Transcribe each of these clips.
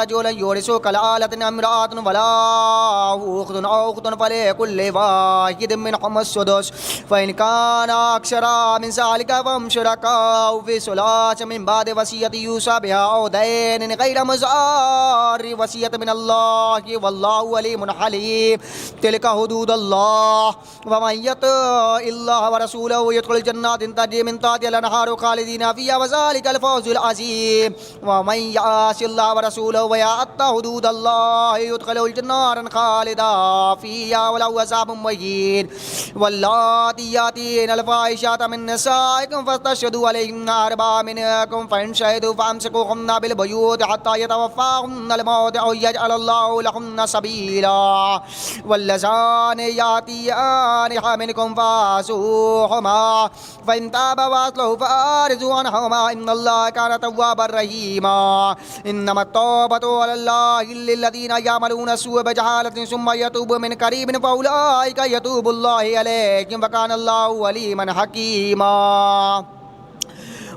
رجلا يورث كالآلة امرأة وله أخت فلكل واحد منهم السدس فإن كان أكثر من ذلك فهم شركاء في الثلث من بعد وصية يوصى بها أو دين غير مضار وصية من الله والله عليم حليم تلك حدود الله ومن يطع الله ورسوله يدخل جنات تجري من تحتها الأنهار خالدين فيها وذلك الفوز العظيم ومن يعص الله ورسوله ويعتد حدود الله يدخله النار خالدا فيها وله عذاب مهين واللاتي ياتين الفاحشة من نسائكم فاستشهدوا عليهن أربعة منكم فإن شهدوا فأمسكوهن بالبيوت حتى يتوفاهن الموت أو يجعل الله لهن سبيلا واللذان ياتيانها منكم فاسوهما فإن تابا وأصلحوا فأعرضوا عنهما إن الله كان توابا رحيما إنما التوبة على الله للذين يعملون السوء بجهالة ثم يتوب من قريب فأولئك يتوب الله عليهم وكان الله عليما حكيما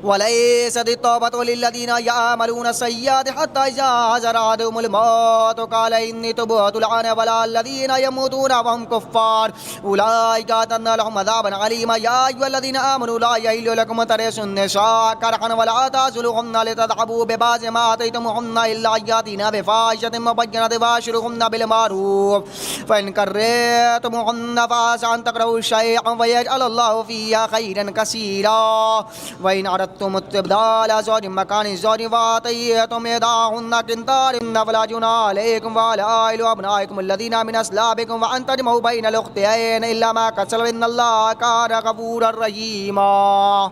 وليست التوبة للذين يعملون السيئات حتى إذا حضر أحدهم الموت قال إني تبت الآن ولا الذين يموتون وهم كفار أولئك أعتدنا لهم عذابا أليما يا أيها الذين آمنوا لا يحل لكم أن ترثوا النساء كرها ولا تعضلوهن لتذهبوا ببعض ما آتيتموهن إلا أن يأتين بفاحشة مبينة فباشروهن بالمعروف فإن كرهتموهن فعسى أن تكرهوا شيئا ويجعل الله فيه خيرا كثيرا وإن أردتم استبدال زوج مكان زوج فآتيتم إحداهن قنطارا فلا جناح عليكم وعلى أبنائكم الذين من أصلابكم وأن تجمعوا بين الأختين إلا ما قد سلف إن الله كان غفورا رحيما.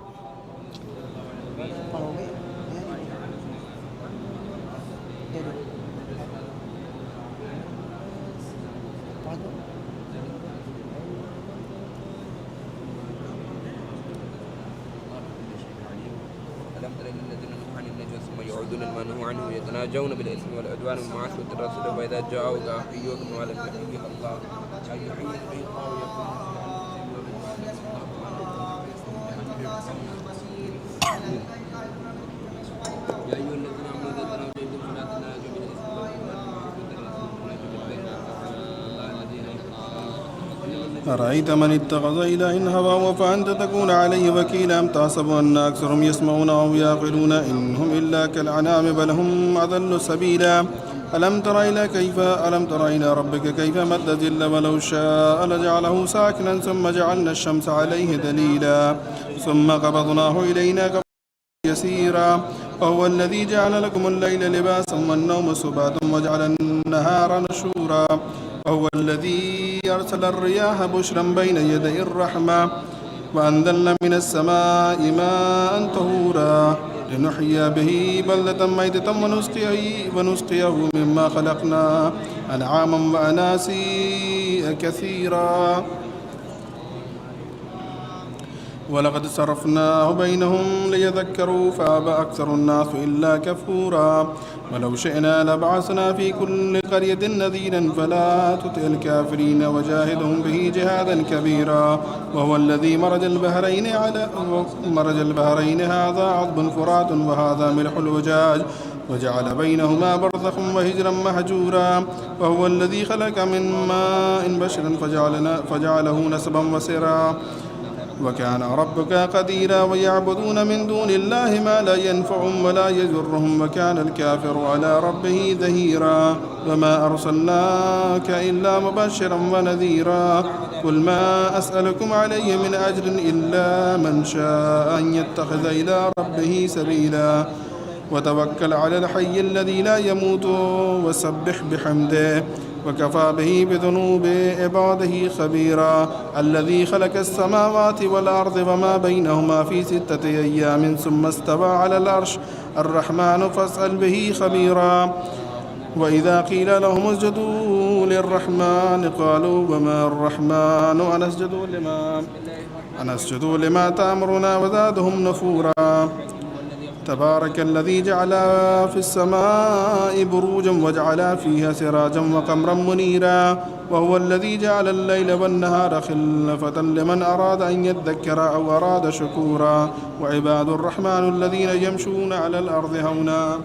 عنه يتناجون بالإثم والعدوان والمعاصي والرسول وإذا جاءوك أحيوكم ولم يحييك الله أن يحييك به الله يا أيها الذين آمنوا إذا تناجيتم فلا تناجوا بالإثم والعدوان أرأيت من اتخذ إلها هواه فأنت تكون عليه وكيلا أم تحسب أن أكثرهم يسمعون أو يعقلون إن هم إلا كالأنعام بل هم أضل سبيلا ألم تر إلى ربك كيف مد الظل ولو شاء لجعله ساكنا ثم جعلنا الشمس عليه دليلا ثم قبضناه إلينا قبضا يسيرا وهو الذي جعل لكم الليل لباسا والنوم سباتا وجعل النهار نشورا وهو الذي أرسل الرياح بشرا بين يدي الرحمة وأنزلنا من السماء ماء طهورا لنحيي به بلدة ميتة ونسقيه مما خلقنا أنعاما وأناسيا كثيرا ولقد صرفناه بينهم ليذكروا فأبى أكثر الناس إلا كفورا ولو شئنا لبعثنا في كل قرية نذيرا فلا تطع الكافرين وجاهدهم به جهادا كبيرا وهو الذي مرج البحرين هذا عذب فرات وهذا ملح الوجاج وجعل بينهما برزخا وهجرا مهجورا وهو الذي خلق من ماء بشرا فجعله نسبا وسرا وكان ربك قديرا ويعبدون من دون الله ما لا ينفعهم ولا يضرهم وكان الكافر على ربه ظهيرا وما أرسلناك إلا مبشرا ونذيرا قل ما أسألكم عليه من أجر إلا من شاء أن يتخذ إلى ربه سبيلا وتوكل على الحي الذي لا يموت وسبح بحمده وكفى به بذنوب عباده خبيرا الذي خلق السماوات والأرض وما بينهما في 6 أيام ثم استوى على العرش الرحمن فاسأل به خبيرا وإذا قيل لهم اسجدوا للرحمن قالوا وما الرحمن أنسجد لما تأمرنا وزادهم نفورا تبارك الذي جعل في السماء بروجا وجعل فيها سراجا وقمرا منيرا وهو الذي جعل الليل والنهار خلفة لمن أراد أن يذكر أو أراد شكورا وعباد الرحمن الذين يمشون على الأرض هونا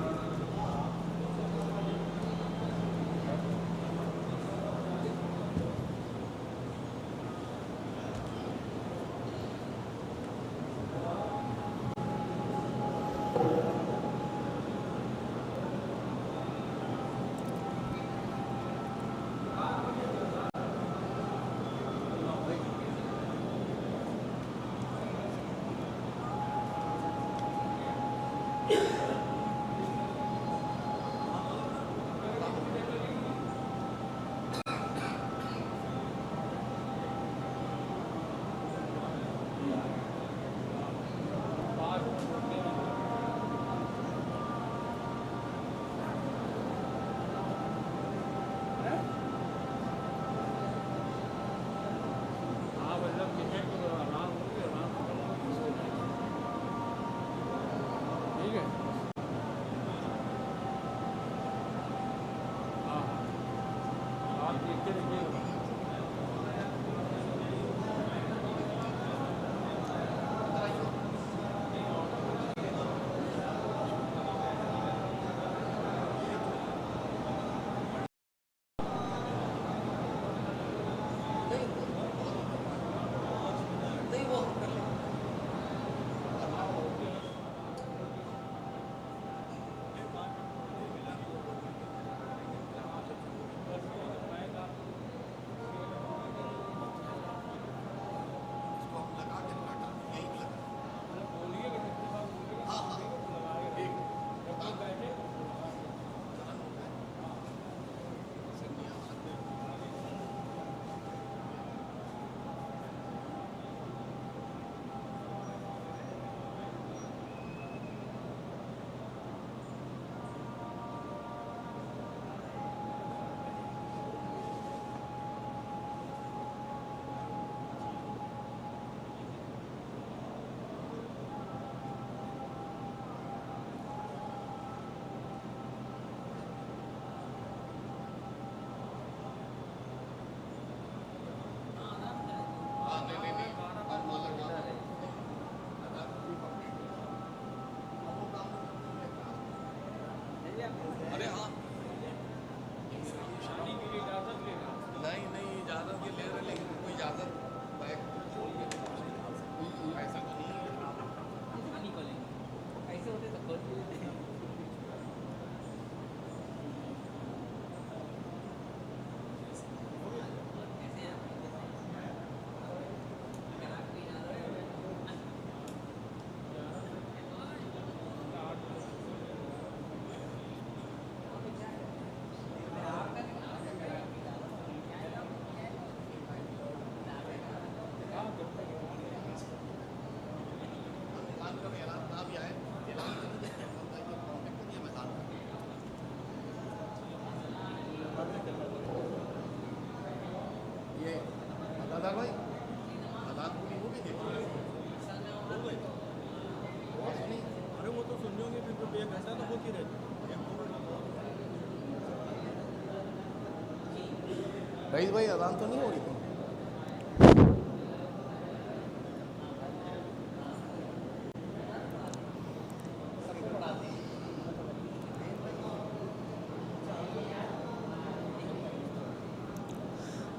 رئیس بھائی اذان تو نہیں ہو رہی تھی؟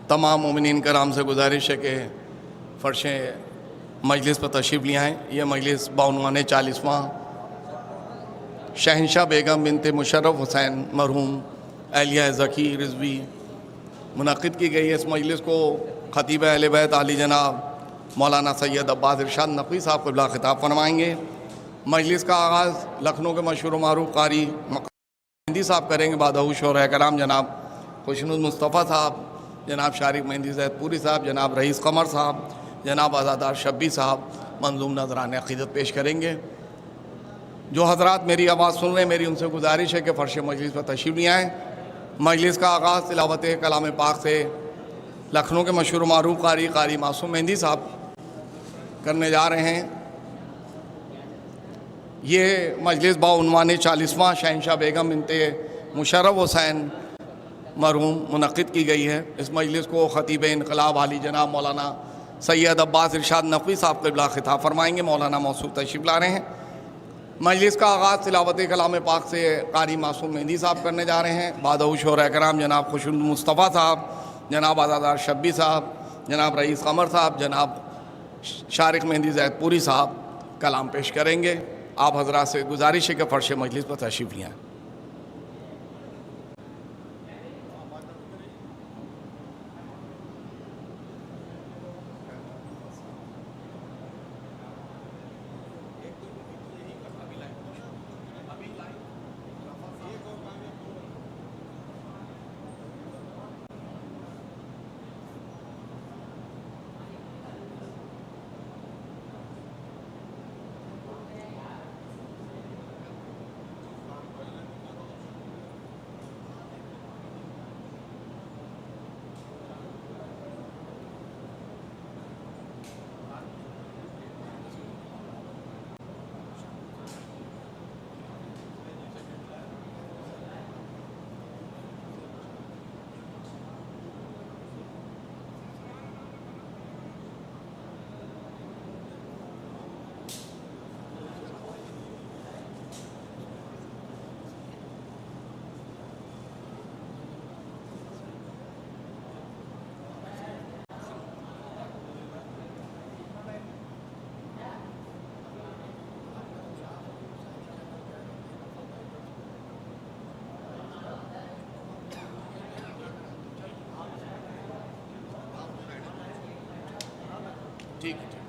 تمام مومنین کرام سے گزارش ہے کہ فرش مجلس پر تشریف لے آئیں. یہ مجلس بعنوان 40واں شہنشاہ بیگم بنت مشرف حسین مرحوم اہلیہ ذکی رضوی منعقد کی گئی ہے. اس مجلس کو خطیب اہل بیت عالی جناب مولانا سید عباس ارشاد نقوی صاحب قبلہ خطاب فرمائیں گے. مجلس کا آغاز لکھنؤ کے مشہور و معروف قاری مہندی صاحب کریں گے. بعدہ شورۂ کرام جناب خوشنود مصطفیٰ صاحب، جناب شارق مہندی زید پوری صاحب، جناب رئیس قمر صاحب، جناب عزادار شبی صاحب منظوم نذران عقیدت پیش کریں گے. جو حضرات میری آواز سن رہے ہیں، میری ان سے گزارش ہے کہ فرش مجلس پر تشریف لے آئیں. مجلس کا آغاز تلاوت کلام پاک سے لکھنؤ کے مشہور و معروف قاری معصوم مہندی صاحب کرنے جا رہے ہیں. یہ مجلس بعنوان 40واں شہنشاہ بیگم بنت مشرف حسین مرحوم منعقد کی گئی ہے. اس مجلس کو خطیب انقلاب عالی جناب مولانا سید عباس ارشاد نقوی صاحب قبلہ خطاب فرمائیں گے. مولانا موصوف تشریف لا رہے ہیں. مجلس کا آغاز تلاوت کلام پاک سے قاری معصوم مہندی صاحب کرنے جا رہے ہیں. بعدہ شورۂ کرام جناب خوشنود مصطفیٰ صاحب، جناب عزادار شبی صاحب، جناب رئیس قمر صاحب، جناب شارق مہندی زید پوری صاحب کلام پیش کریں گے. آپ حضرات سے گزارش ہے کہ فرش مجلس پر تشریف لے آئیں. ٹھیک ہے.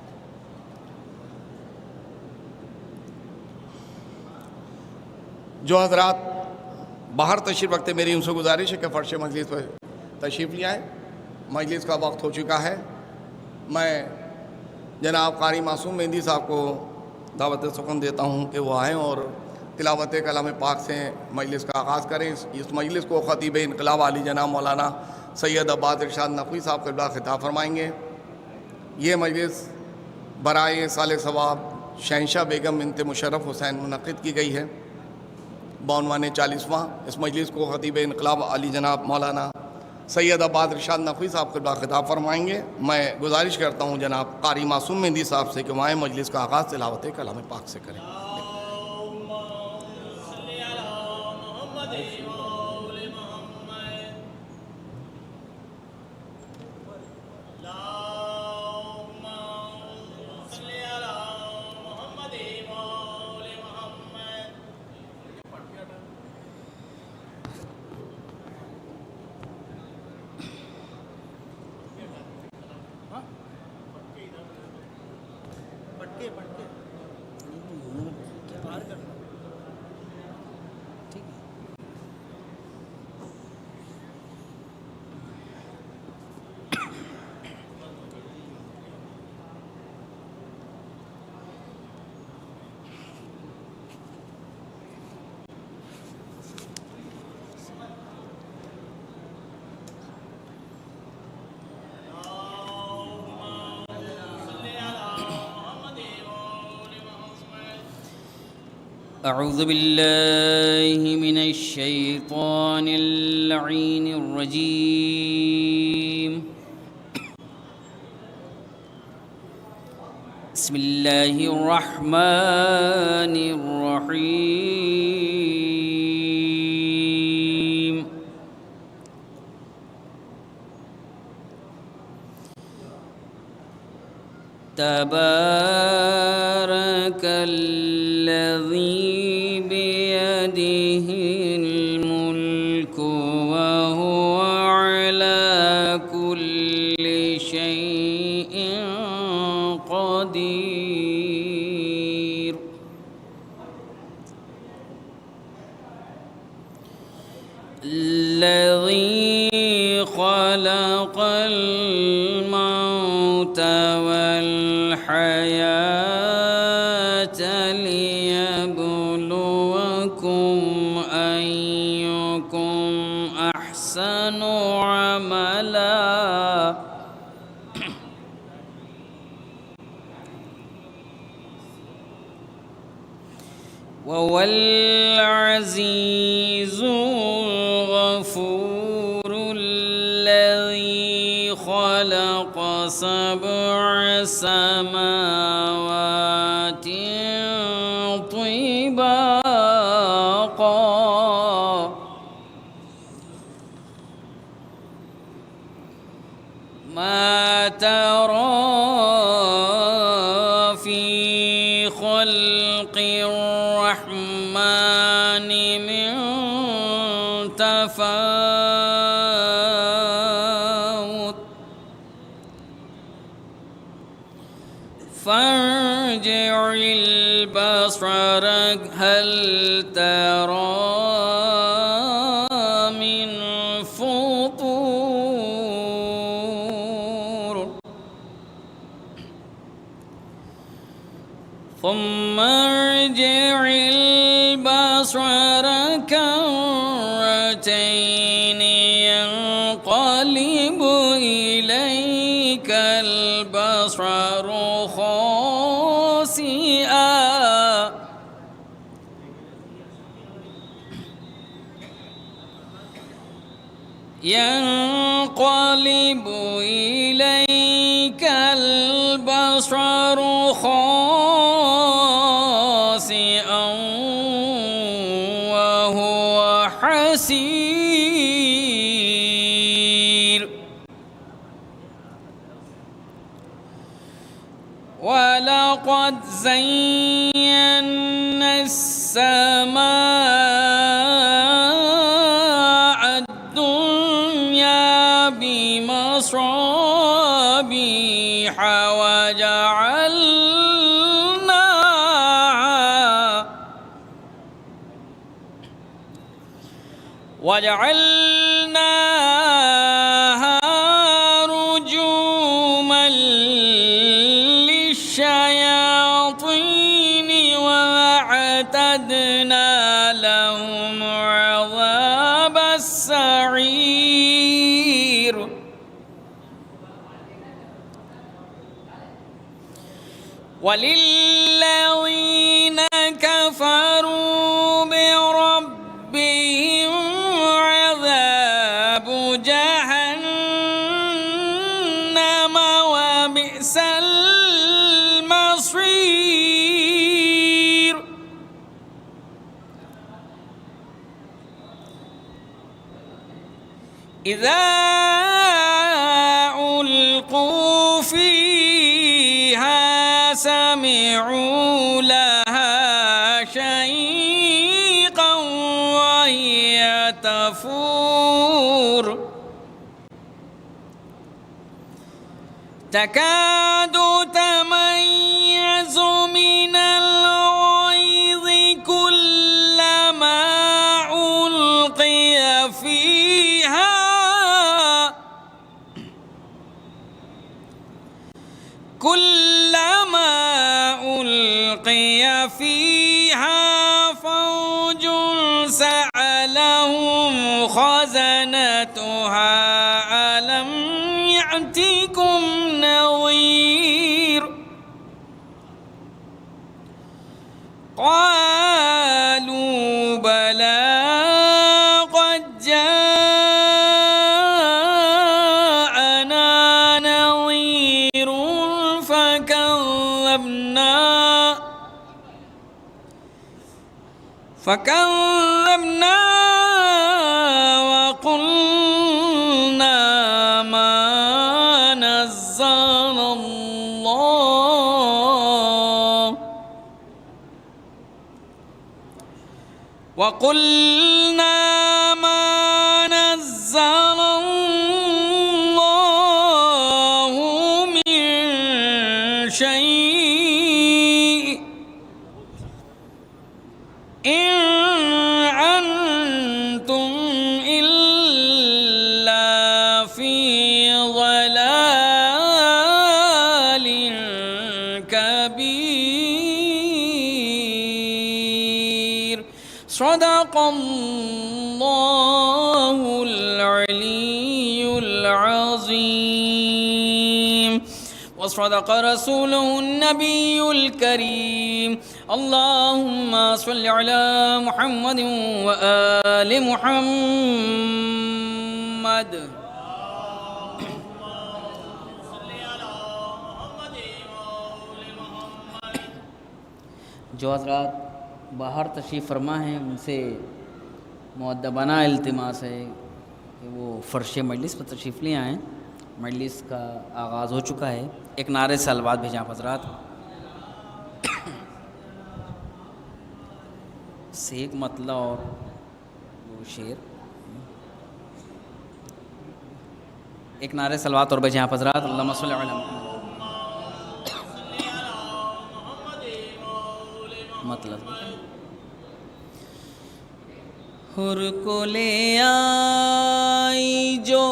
جو حضرات باہر تشریف رکھتے میری ان سے گزارش ہے کہ فرش مجلس پر تشریف لے آئیں. مجلس کا وقت ہو چکا ہے. میں جناب قاری معصوم مہندی صاحب کو دعوت سخن دیتا ہوں کہ وہ آئیں اور تلاوت کلام پاک سے مجلس کا آغاز کریں. اس مجلس کو خطیب انقلاب عالی جناب مولانا سید عباس ارشاد نقوی صاحب قبلہ خطاب فرمائیں گے. یہ مجلس برائے سال ثواب شہنشاہ بیگم بنت مشرف حسین منعقد کی گئی ہے بعنوان 40واں. اس مجلس کو خطیب انقلاب علی جناب مولانا سید عباس ارشاد نقوی صاحب قبلہ خطاب فرمائیں گے. میں گزارش کرتا ہوں جناب قاری معصوم مہندی صاحب سے کہ وہ آئیں مجلس کا آغاز تلاوت کلام پاک سے کریں. أعوذ بالله من الشيطان اللعين الرجيم. بسم الله الرحمن الرحيم. تبارك الذي بيده الملك وهو على كل شيء قدير. الذي خلق الموت والحياة ليبلوكم أيكم أحسن عملا وهو العزيز الغفور. الذي خلق 7 سماوات طباقا ما ترى في خلق الرحمن من تفاوت فارجع البصر هل ترى من فطور ثم ارجع البصر كرتين ينقلب إليك البصر خاسئا ينقلب إليك البصر خاسئا وهو حسير. ولقد زينا السماء الدنيا بمصابيح وجعلناها رجوما للشياطين وأعتدنا لهم عذاب السعير. وللذين كفروا بربهم عذاب جهنم وبئس المصير. إذا ألقوا فيها سمعوا لها شهيقا وهي تفور تكاد تميز من الغيظ كلما ألقي فيها فوج سألهم خزنتها ألم يأتكم نذير قال فكذبنا وقلنا ما نزل الله وقلنا ما نزل الله من شيء إن أنتم إلا في ضلال كبير. صدق الله العلي العظيم وصدق رسوله النبي الكريم. اللهم صل على محمد وآل محمد. جو حضرات باہر تشریف فرما ہیں ان سے مؤدبانہ التماس ہے کہ وہ فرش مجلس پر تشریف لے آئیں. مجلس کا آغاز ہو چکا ہے. ایک نعرے سے الواد بھیجیں آپ حضرات. سے ایک مطلع اور وہ شعر. ایک نعرے سلوات اور بھیجیں آپ حضرات. اللہم صلی علی محمد. مطلب حر کو لے آئی جو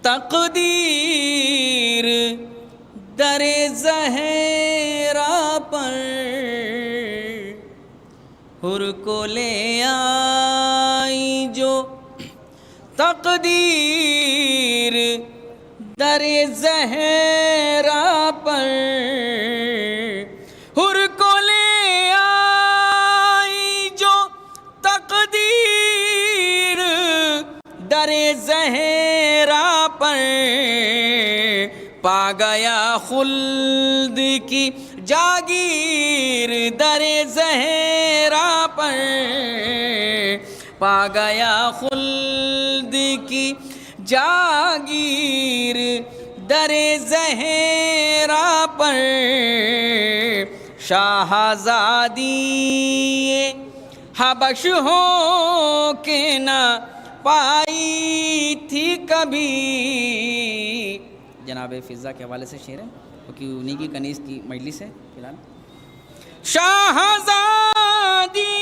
تقدیر در زہرا پر، حر کو لے آئی جو تقدیر در زہرا پر، حر کو لے آئی جو تقدیر در زہرا پر، پا گیا خلد کی جاگیر در زہرا پر، پا گیا خلد کی جاگیر در زہرا پر، شاہزادی حبش ہو کے نہ پائی تھی کبھی. جناب فضا کے حوالے سے شعر ہے کیونکہ انہی کی کنیز کی مجلس ہے فی الحال. شاہزادی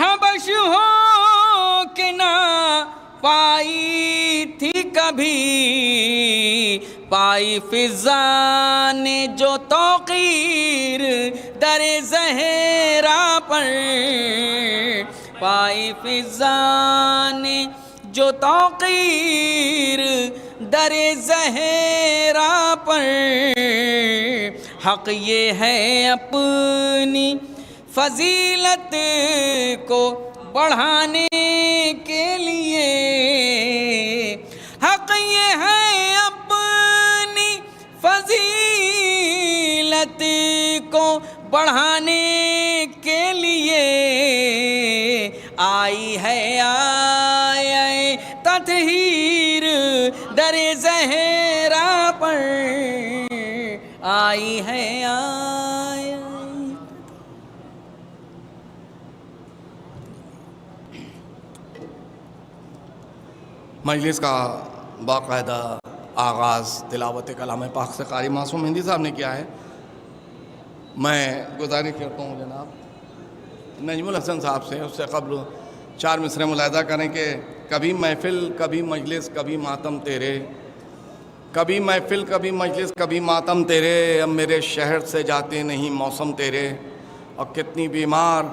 حبش ہو کے نہ پائی تھی کبھی، پائی فضا نے جو توقیر در زہرا پر، پائی فضا نے جو توقیر در زہرا پر، حق یہ ہے اپنی فضیلت کو بڑھانے کے لیے، حق یہ ہے اپنی فضیلت کو بڑھانے کے لیے، آئی ہے آئے تطہیر در زہرا پر، آئی ہے آئے. مجلس کا باقاعدہ آغاز تلاوت کلام پاک سے قاری معصوم ہندی صاحب نے کیا ہے. میں گزارش کرتا ہوں جناب نجم الحسن صاحب سے، اس سے قبل 4 مصرے ملاحظہ کریں کہ کبھی محفل کبھی مجلس کبھی ماتم تیرے، کبھی محفل کبھی مجلس کبھی ماتم تیرے، اب میرے شہر سے جاتے نہیں موسم تیرے، اور کتنی بیمار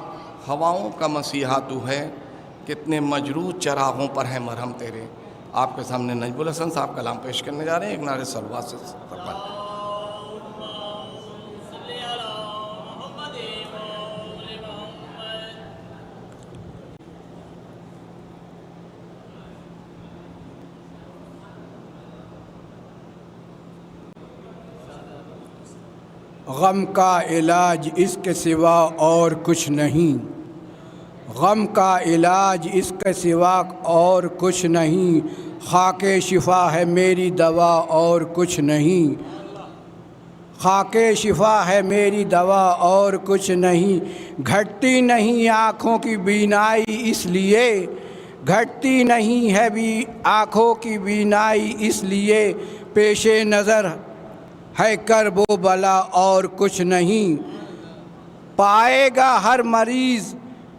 ہواؤں کا مسیحا تو ہے، کتنے مجروح چراغوں پر ہے مرہم تیرے. آپ کے سامنے نجم الحسن صاحب کلام پیش کرنے جا رہے ہیں. ایک نعرے صلوات سے فرمائیں. غم کا علاج اس کے سوا اور کچھ نہیں، غم کا علاج اس کے سوا اور کچھ نہیں، خاک شفا ہے میری دوا اور کچھ نہیں، خاک شفا ہے میری دوا اور کچھ نہیں، گھٹتی نہیں آنکھوں کی بینائی اس لیے، گھٹتی نہیں ہے آنکھوں کی بینائی اس لیے، پیش نظر ہے کرب و بلا اور کچھ نہیں، پائے گا ہر مریض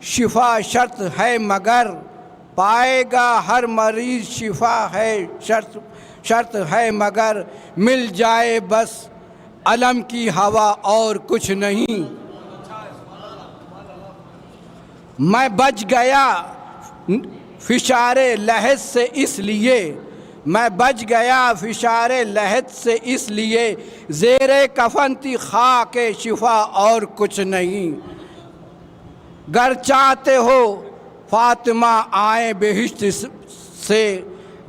شفا شرط ہے مگر، پائے گا ہر مریض شفا ہے شرط ہے مگر، مل جائے بس علم کی ہوا اور کچھ نہیں، میں بچ گیا فشار لحد سے اس لیے، میں بچ گیا فشار لحد سے اس لیے، زیر کفن تھی خاک شفا اور کچھ نہیں، گر چاہتے ہو فاطمہ آئیں بہشت سے،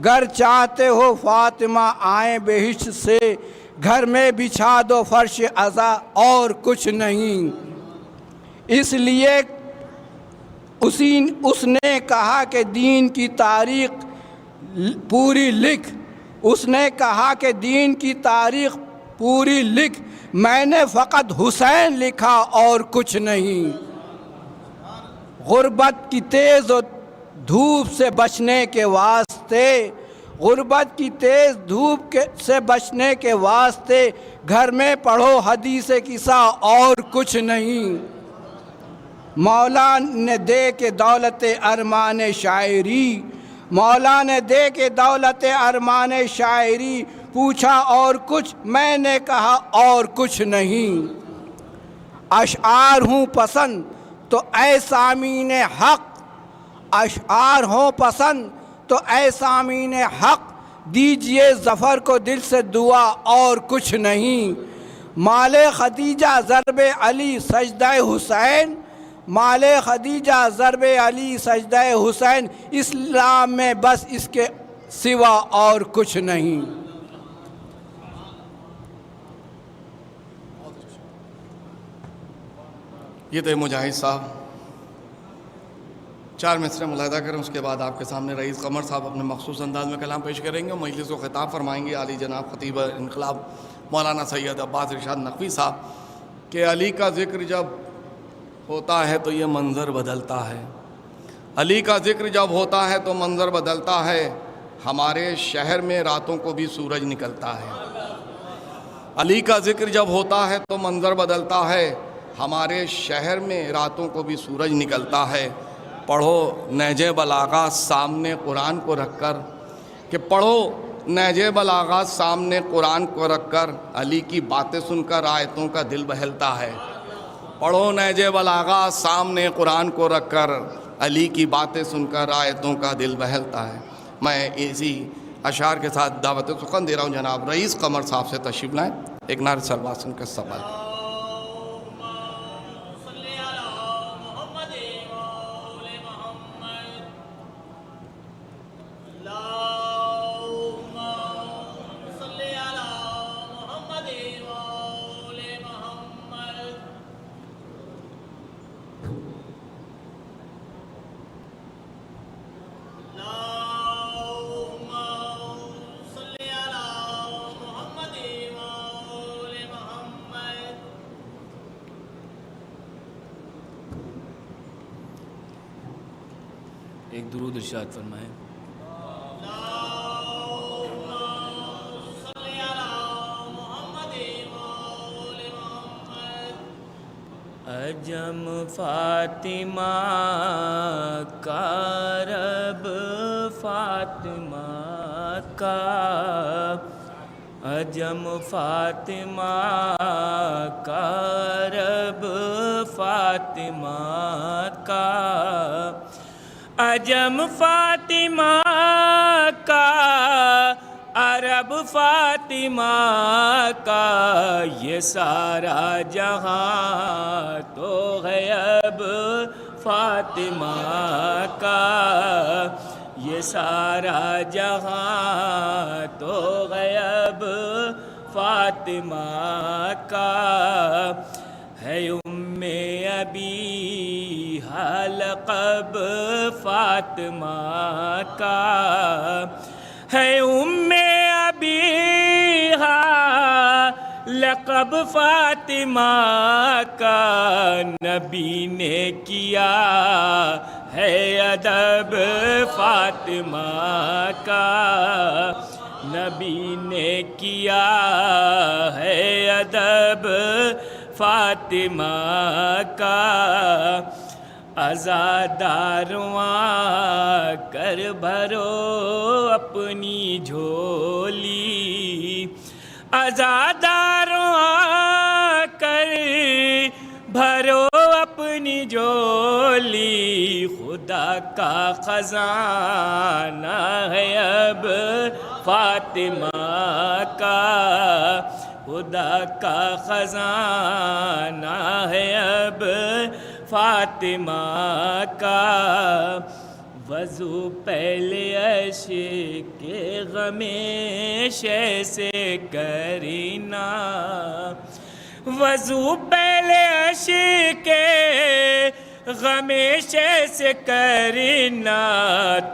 گر چاہتے ہو فاطمہ آئیں بہشت سے، گھر میں بچھا دو فرش عزا اور کچھ نہیں، اس لیے اس نے کہا کہ دین کی تاریخ پوری لکھ، اس نے کہا کہ دین کی تاریخ پوری لکھ، میں نے فقط حسین لکھا اور کچھ نہیں، غربت کی تیز دھوپ سے بچنے کے واسطے، غربت کی تیز دھوپ سے بچنے کے واسطے، گھر میں پڑھو حدیث قصہ اور کچھ نہیں، مولا نے دے کے دولت ارمان شاعری، مولا نے دے کے دولت ارمان شاعری، پوچھا اور کچھ میں نے کہا اور کچھ نہیں، اشعار ہوں پسند تو اے سامعین حق، اشعار ہوں پسند تو اے سامعین حق، دیجئے ظفر کو دل سے دعا اور کچھ نہیں، مال خدیجہ ضرب علی سجدہ حسین، مال خدیجہ ضرب علی سجدہ حسین، اسلام میں بس اس کے سوا اور کچھ نہیں۔ یہ تھے مجاہد صاحب، 4 مصرے ملاحظہ کریں، اس کے بعد آپ کے سامنے رئیس قمر صاحب اپنے مخصوص انداز میں کلام پیش کریں گے، مجلس کو خطاب فرمائیں گے عالی جناب خطیب انقلاب مولانا سید عباس ارشاد نقوی صاحب کہ علی کا ذکر جب ہوتا ہے تو یہ منظر بدلتا ہے، علی کا ذکر جب ہوتا ہے تو منظر بدلتا ہے، ہمارے شہر میں راتوں کو بھی سورج نکلتا ہے، علی کا ذکر جب ہوتا ہے تو منظر بدلتا ہے، ہمارے شہر میں راتوں کو بھی سورج نکلتا ہے، پڑھو نہج بلاغہ سامنے قرآن کو رکھ کر، کہ پڑھو نہج بلاغہ سامنے قرآن کو رکھ کر، علی کی باتیں سن کر آیتوں کا دل بہلتا ہے، پڑھو نہج بلاغہ سامنے قرآن کو رکھ کر، علی کی باتیں سن کر آیتوں کا دل بہلتا ہے۔ میں اسی اشعار کے ساتھ دعوت سخن دے رہا ہوں جناب رئیس قمر صاحب سے تشریف لائیں، ایک نعرہ سلوات سن کر استقبال کریں۔ ایک درود ارشاد فرمائیں۔ عجم فاطمہ کا رب فاطمہ کا، عجم فاطمہ کا رب فاطمہ کا، عجم فاطمہ کا عرب فاطمہ کا، یہ سارا جہاں تو ہے اب فاطمہ کا، یہ سارا جہاں تو ہے اب فاطمہ کا ہے ابی لقب فاطمہ کا ہے ابی لقب فاطمہ کا نبی نے کیا ہے ادب فاطمہ کا نبی نے کیا ہے ادب فاطمہ کا عزادارواں کر بھرو اپنی جھولی عزادارواں کر بھرو اپنی جھولی خدا کا خزانہ ہے اب فاطمہ کا خدا کا خزانہ ہے اب فاطمہ کا وضو پہلے عشق غمیشے سے کرنا وضو پہلے عشق غمیشے سے کرنا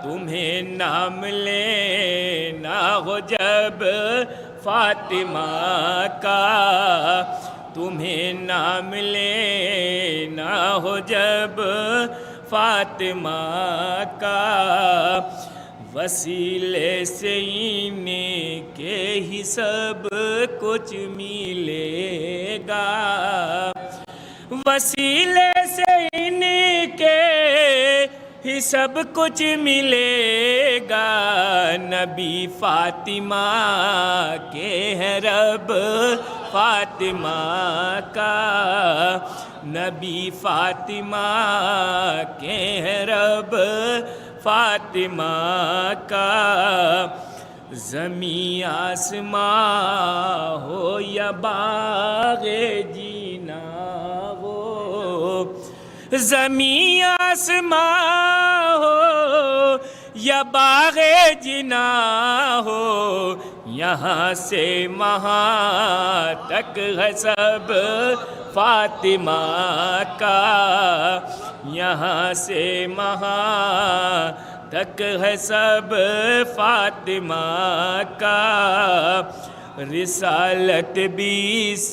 تمہیں نام لینا ہو جب فاطمہ کا تمہیں نام لینا ہو جب فاطمہ کا وسیلے سے انہیں کے ہی سب کچھ ملے گا وسیلے سے انہیں کے ہی سب کچھ ملے گا نبی فاطمہ کے ہے رب فاطمہ کا نبی فاطمہ کے ہے رب فاطمہ کا زمین آسماں ہو یا باغ جینا ہو زمین آسماں ہو یا باغ جنا ہو یہاں سے وہاں تک ہے سب فاطمہ کا یہاں سے وہاں تک ہے سب فاطمہ کا رسالت 20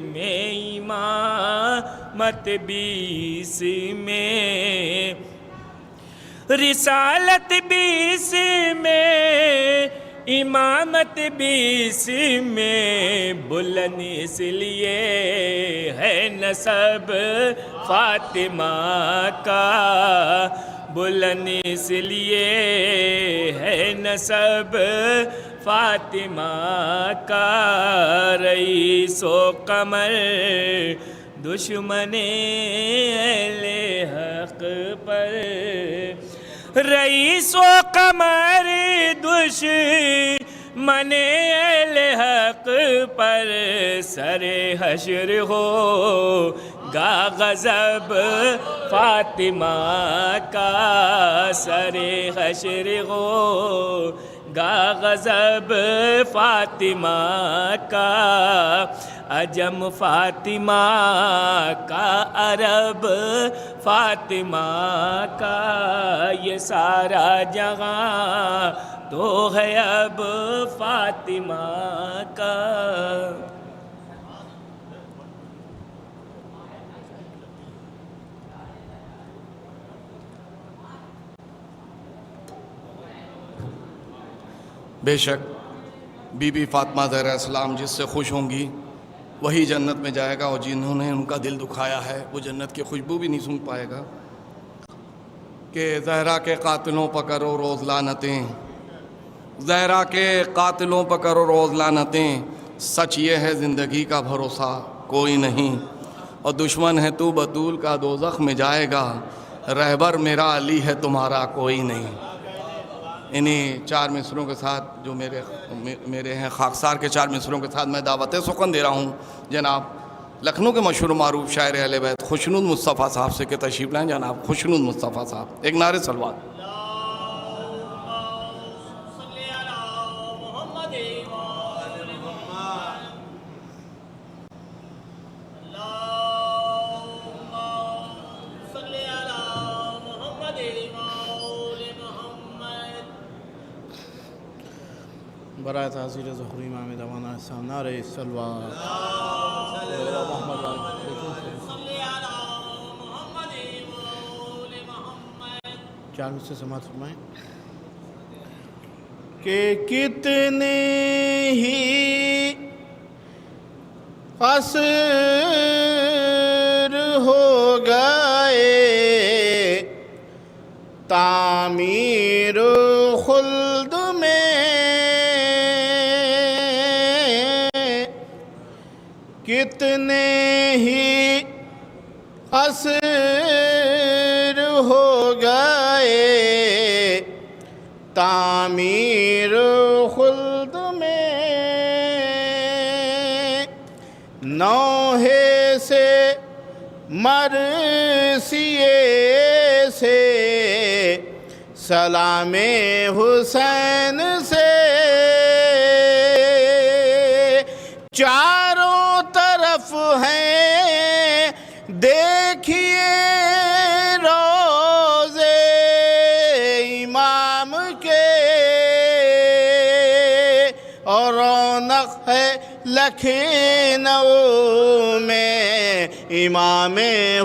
میں امامت 20 میں رسالت 20 میں امامت 20 میں بلند اس لیے ہے نسب فاطمہ کا بلند اس لیے ہے نسب فاطمہ کا رئیس و قمر دشمن اہل حق پر رئیس و قمر دشمن اہل حق پر سر حشر ہو گا غضب فاطمہ کا سر حشر ہو گا غضب فاطمہ کا عجم فاطمہ کا عرب فاطمہ کا یہ سارا جہاں تو ہے اب فاطمہ کا بے شک بی بی فاطمہ زہرا السلام جس سے خوش ہوں گی وہی جنت میں جائے گا اور جنہوں نے ان کا دل دکھایا ہے وہ جنت کی خوشبو بھی نہیں سونگھ پائے گا کہ زہرا کے قاتلوں پر کرو روز لعنتیں زہرا کے قاتلوں پر کرو روز لعنتیں سچ یہ ہے زندگی کا بھروسہ کوئی نہیں اور دشمن ہے تو بطول کا دوزخ میں جائے گا رہبر میرا علی ہے تمہارا کوئی نہیں انہی 4 مصروں کے ساتھ جو میرے ہیں خاکسار کے 4 مصروں کے ساتھ میں دعوت سخن دے رہا ہوں جناب لکھنؤ کے مشہور و معروف شاعر اہل بیت خوشنود مصطفیٰ صاحب سے کہ تشریف لائیں جناب خوشنود مصطفیٰ صاحب ایک نعرے صلوات برائے تحصیل ظہری امام دوانا سامنا رہے سلوات چار مجھ سے سماعت فرمائیں کہ کتنے ہی قصر ہو گئے تعمیر خلد میں کتنے ہی قصر ہو گئے تعمیر خلد میں نوحے سے مرثیے سے سلام حسین سے چاروں طرف ہیں دیکھیے روزے امام کے اور رونق ہے لکھنؤ میں امام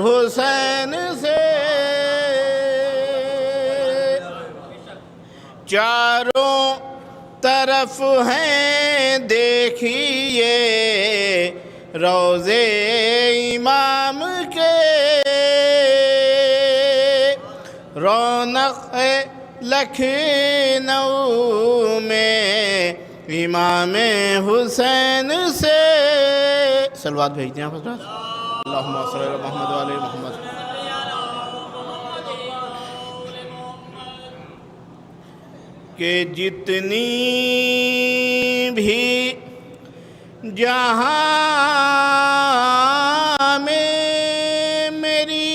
حسین سے چاروں طرف ہیں دیکھیے روزے امام کے رونق ہے لکھنؤ میں امام حسین سے صلوات بھیجتے ہیں حضرات اللہم صلی علی محمد وعلی محمد کہ جتنی بھی جہاں میں میری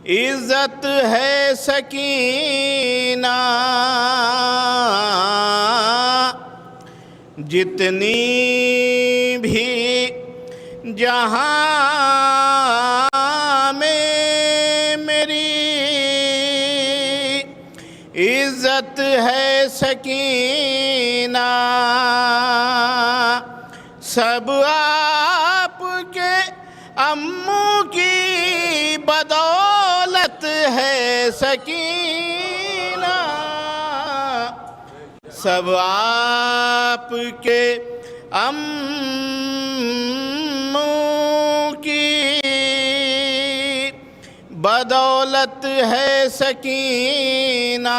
عزت ہے سکینہ جتنی بھی جہاں میں میری عزت ہے سکینہ سب آپ کے اموں کی بدولت ہے سکینہ سب آپ کے اموں کی بدولت ہے سکینہ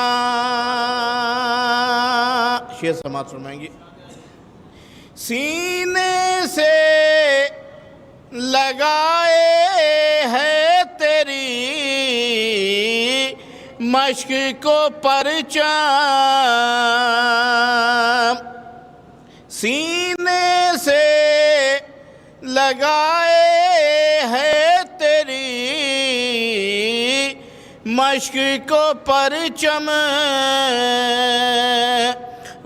شیعہ سماعت فرمائیں گے سینے سے لگائے ہے تیری مشق کو پرچام سینے سے لگائے ہے تیری مشق کو پرچم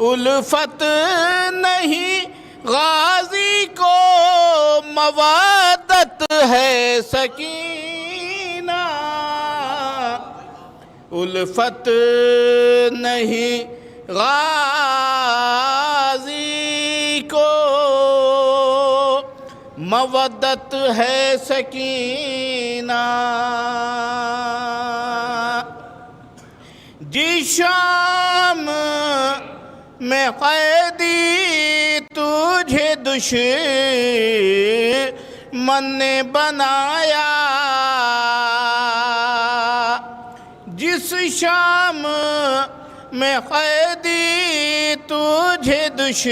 الفت نہیں غازی کو موادت ہے سکینہ الفت نہیں غازی کو مودت ہے سکینہ جس شام میں قیدی تجھے دشمن نے بنایا جس شام میں قیدی تجھے دشمن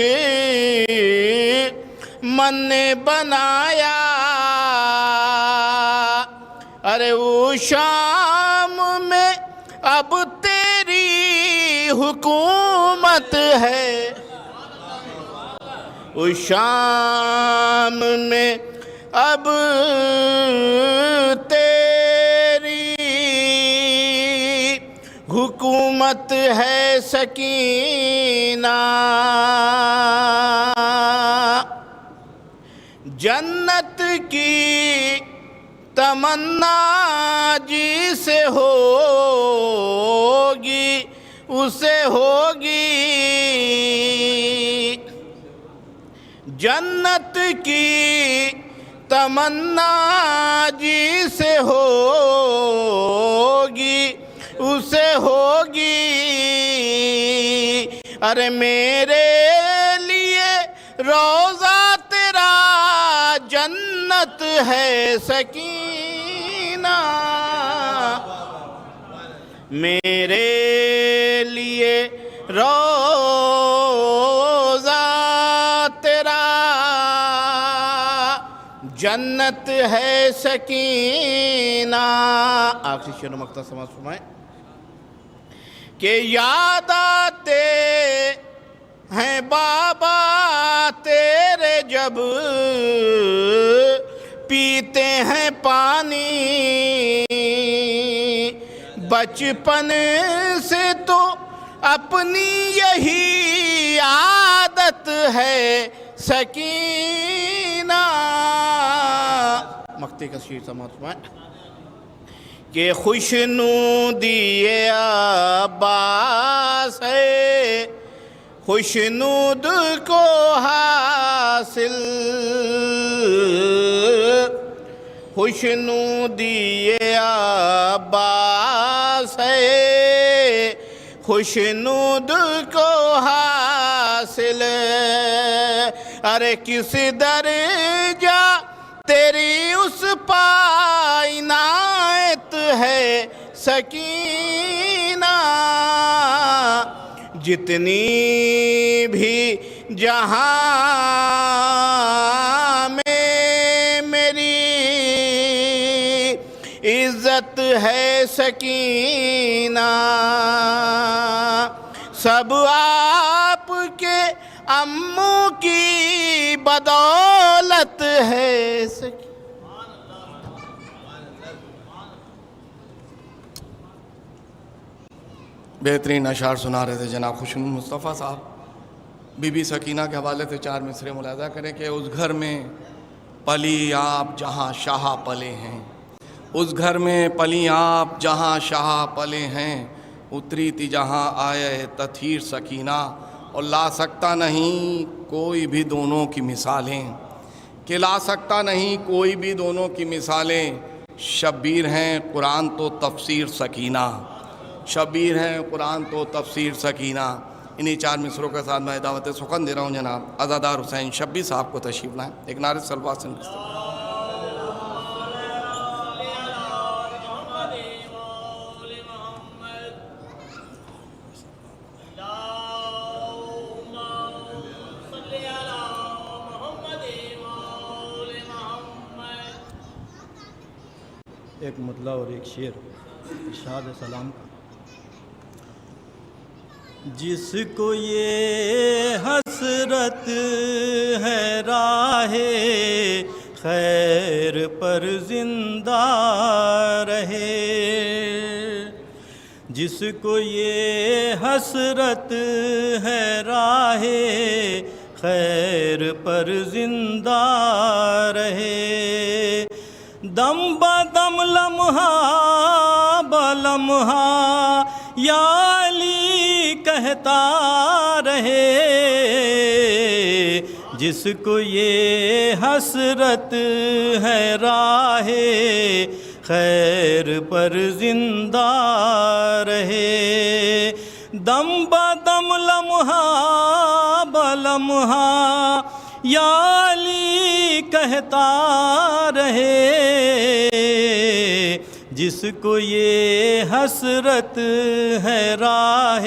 نے بنایا ارے وہ شام میں اب تیری حکومت ہے اس شام میں اب تیری حکومت ہے سکینہ جنت کی تمنا جی سے ہوگی اسے ہوگی جنت کی تمنا جسے ہوگی اسے ہوگی ارے میرے لیے روزہ تیرا جنت ہے سکینہ میرے لیے روزہ تیرا جنت ہے سکینہ آخری شعر مقطع سماعت فرمائیں کہ یاد آتے ہیں بابا تیرے جب پیتے ہیں پانی بچپن سے تو اپنی یہی عادت ہے سکینہ مقطع کا شعر سماعت فرمائیں کہ خوشنودی عباس ہے خوشنود کو حاصل خوشنودی عباس ہے خوشنود کو حاصل ارے کس درجہ تیری اس پائی عنایت ہے سکینہ جتنی بھی جہاں میں میری عزت ہے سکینہ سب آپ کے امّو کی بدولت ہے سکینہ بہترین اشعار سنا رہے تھے جناب خوشنود مصطفیٰ صاحب بی بی سکینہ کے حوالے سے 4 مصرے ملاحظہ کریں کہ اس گھر میں پلی آپ جہاں شاہ پلے ہیں اس گھر میں پلی آپ جہاں شاہ پلے ہیں اتری تھی جہاں آئے تطہیر سکینہ اور لا سکتا نہیں کوئی بھی دونوں کی مثالیں کہ لا سکتا نہیں کوئی بھی دونوں کی مثالیں شبیر ہیں قرآن تو تفسیر سکینہ شبیر ہیں قرآن تو تفسیر سکینہ انہی 4 مصروں کے ساتھ میں دعوت سخن دے رہا ہوں جناب عزادار حسین شبی صاحب کو تشریف لائیں ایک نعرہ صلوات سے ایک مطلع اور ایک شعر ارشاد سلام کا جس کو یہ حسرت ہے راہ خیر پر زندہ رہے جس کو یہ حسرت ہے راہ خیر پر زندہ رہے دم بدم لمحہ بلمحہ یا علی کہتا رہے جس کو یہ حسرت ہے راہ خیر پر زندہ رہے دم بدم لمحہ بلمحہ یا علی کہتا رہے جس کو یہ حسرت ہے راہ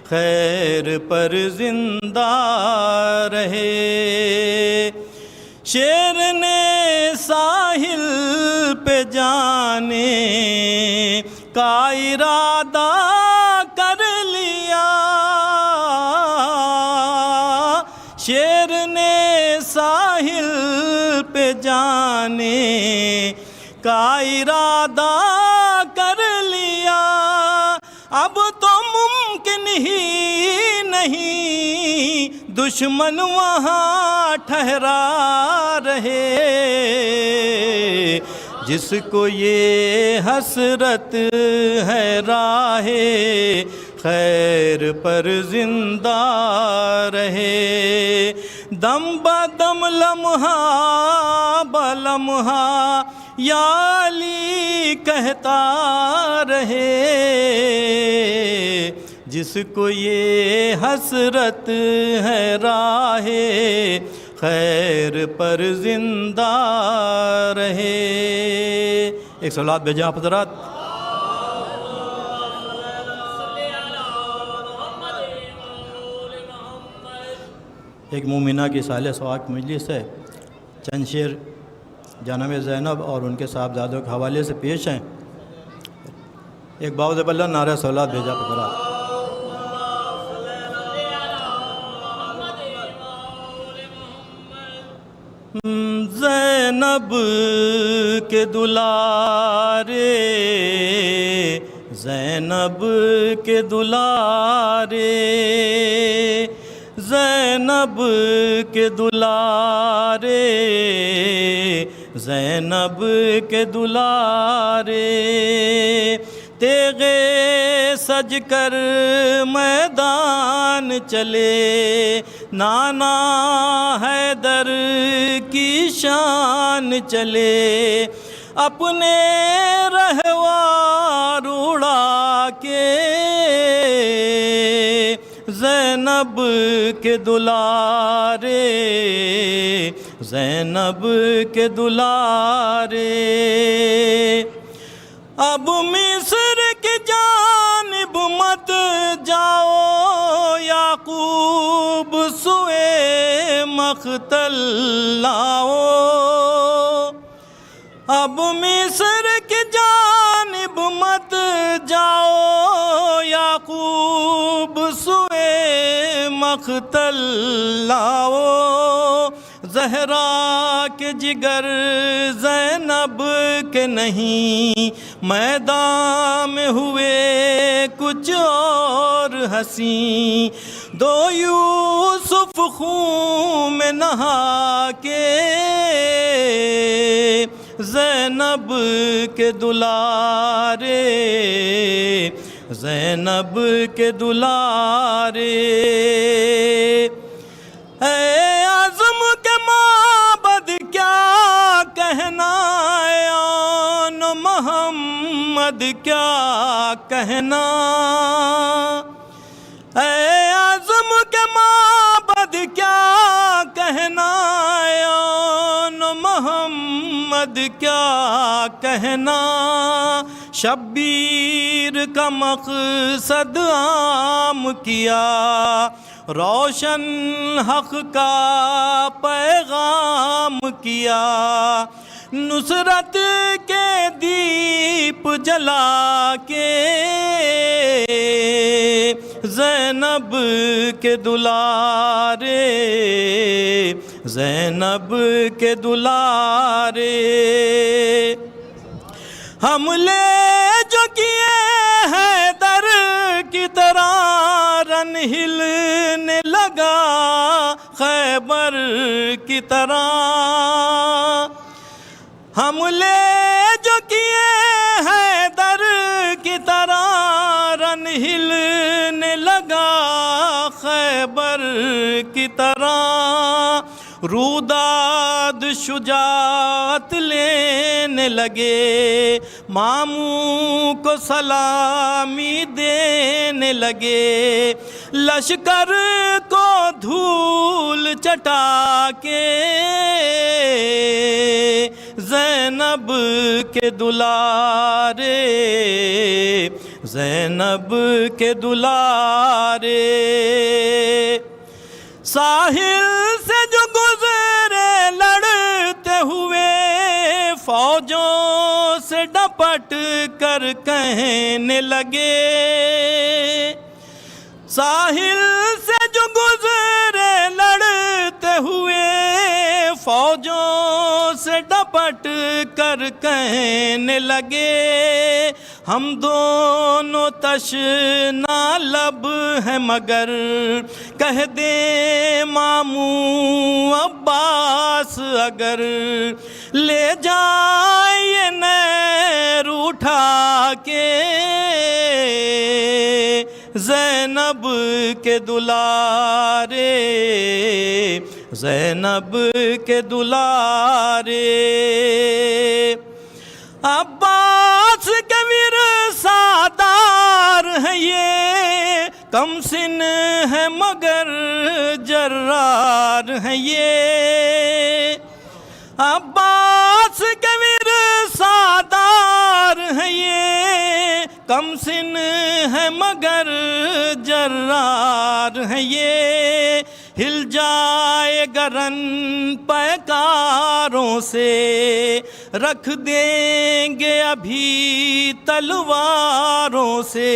خیر پر زندہ رہے شیر نے ساحل پہ جانے کا ارادہ کر لیا شیر نے ساحل پہ جانے کا ارادہ کر لیا اب تو ممکن ہی نہیں دشمن وہاں ٹھہرا رہے جس کو یہ حسرت ہے راہ خیر پر زندہ رہے، دم بدم لمحہ بلمحہ یا علی کہتا رہے، جس کو یہ حسرت ہے راہ خیر پر زندہ رہے۔ ایک صلوات بھیجیں آپ حضرات۔ ایک مومنہ کی صالح سواق مجلس ہے، چند شعر جناب زینب اور ان کے صاحبزادوں کے حوالے سے پیش ہیں۔ ایک باوز بلّہ نعرہ صلوات بھیجا حضرات۔ زینب کے دلارے، زینب کے دلارے، زینب کے دلارے، زینب کے دلارے، تیغے سج کر میدان چلے، نانا حیدر کی شان چلے، اپنے رہوار اڑا کے زینب کے دلارے، زینب کے دلارے، اب مصر کی جانب مت جاؤ، یعقوب سوئے مقتل لاؤ، اب مصر کی جانب مت جاؤ، یعقوب سوئے مقتل لاؤ، زہرا کے جگر زینب کے نہیں، میدان میں ہوئے کچھ اور ہنسی، دو یوسف خون میں نہا کے زینب کے دلارے، زینب کے دلارے، اے عظم کے معبد کیا کہنا، آن محمد کیا کہنا، اے عظم کے معبد کیا کہنا، آن محمد کیا کہنا، شبیر کا مقصد عام کیا، روشن حق کا پیغام کیا، نصرت کے دیپ جلا کے زینب کے دلارے، زینب کے دلارے، حملے جو کیے ہیں در کی طرح، رن ہلنے لگا خیبر کی طرح، حملے جو کیے ہیں در کی طرح، رن ہلنے لگا خیبر کی طرح، روداد شجاعت لینے لگے، ماموں کو سلامی دینے لگے، لشکر کو دھول چٹا کے زینب کے دلارے، زینب کے دلارے، ساحل سے جو گزرے لڑتے ہوئے، فوجوں سے ڈپٹ کر کہنے لگے، ساحل سے جو گزرے لڑتے ہوئے، فوجوں سے ڈپٹ کر کہنے لگے، ہم دونوں تشنا لب ہیں مگر، کہہ دیں ماموں عباس اگر، لے جائیں نیر اٹھا کے زینب کے دلارے، زینب کے دلارے، عباس کے ورثادار ہیں یہ، کم سن ہے مگر جرار ہیں یہ، عباس کے ورثادار ہیں یہ، کم سن ہے مگر جرار ہیں یہ، ہل جائے گا رن پیکاروں سے، رکھ دیں گے ابھی تلواروں سے،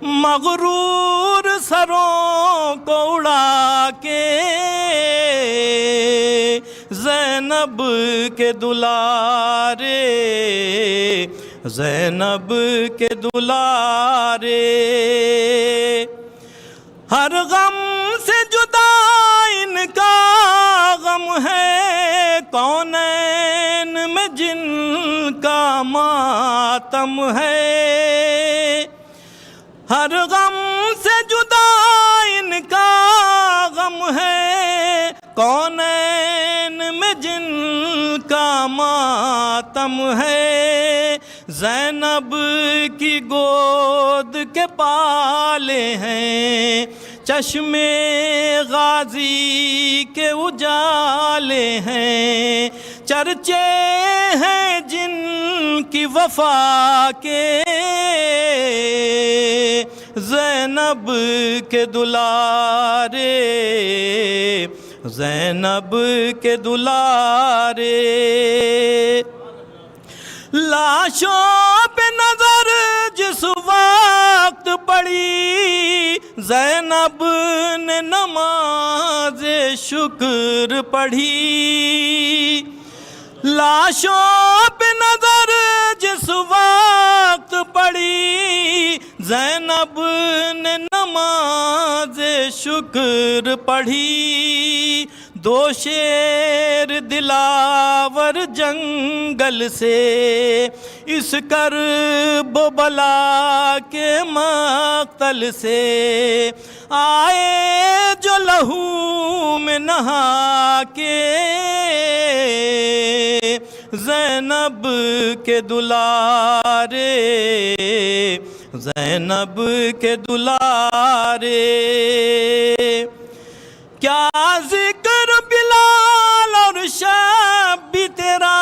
مغرور سروں کو اڑا کے، زینب کے دلارے، زینب کے دلارے، ہر غم سے جدا ان کا غم ہے، کونین میں جن کا ماتم ہے، ہر غم سے جدا ان کا غم ہے، کونین میں جن کا ماتم ہے، زینب کی گود کے پالے ہیں، چشم غازی کے اجالے ہیں، چرچے ہیں جن کی وفا کے، زینب کے دلارے، زینب کے دلارے، لاشوں پہ نظر جس وقت پڑی، زینب نے نماز شکر پڑھی، لاشوں پہ نظر جس وقت پڑی، زینب نے نماز شکر پڑھی، دو شیر دلاور جنگل سے، اس کرب و بلا کے مقتل سے، آئے جو لہو میں نہا کے، زینب کے دلارے، زینب کے دلارے، کیا ذکر بلال اور شب بھی تیرا،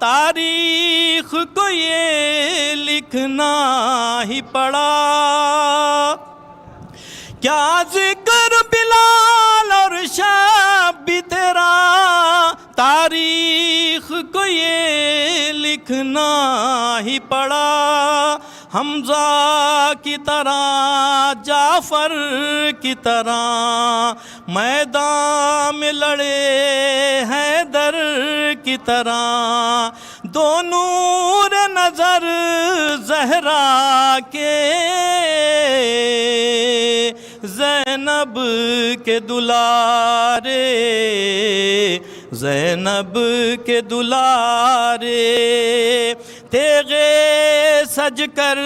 تاریخ کو یہ لکھنا ہی پڑا، کیا ذکر بلال اور شب بھی تیرا، تاریخ کو یہ لکھنا ہی پڑا، حمزہ کی طرح جعفر کی طرح، میدان میں لڑے حیدر کی طرح، دو نور نظر زہرا کے، زینب کے دلارے، زینب کے دلارے، تیغے سج کر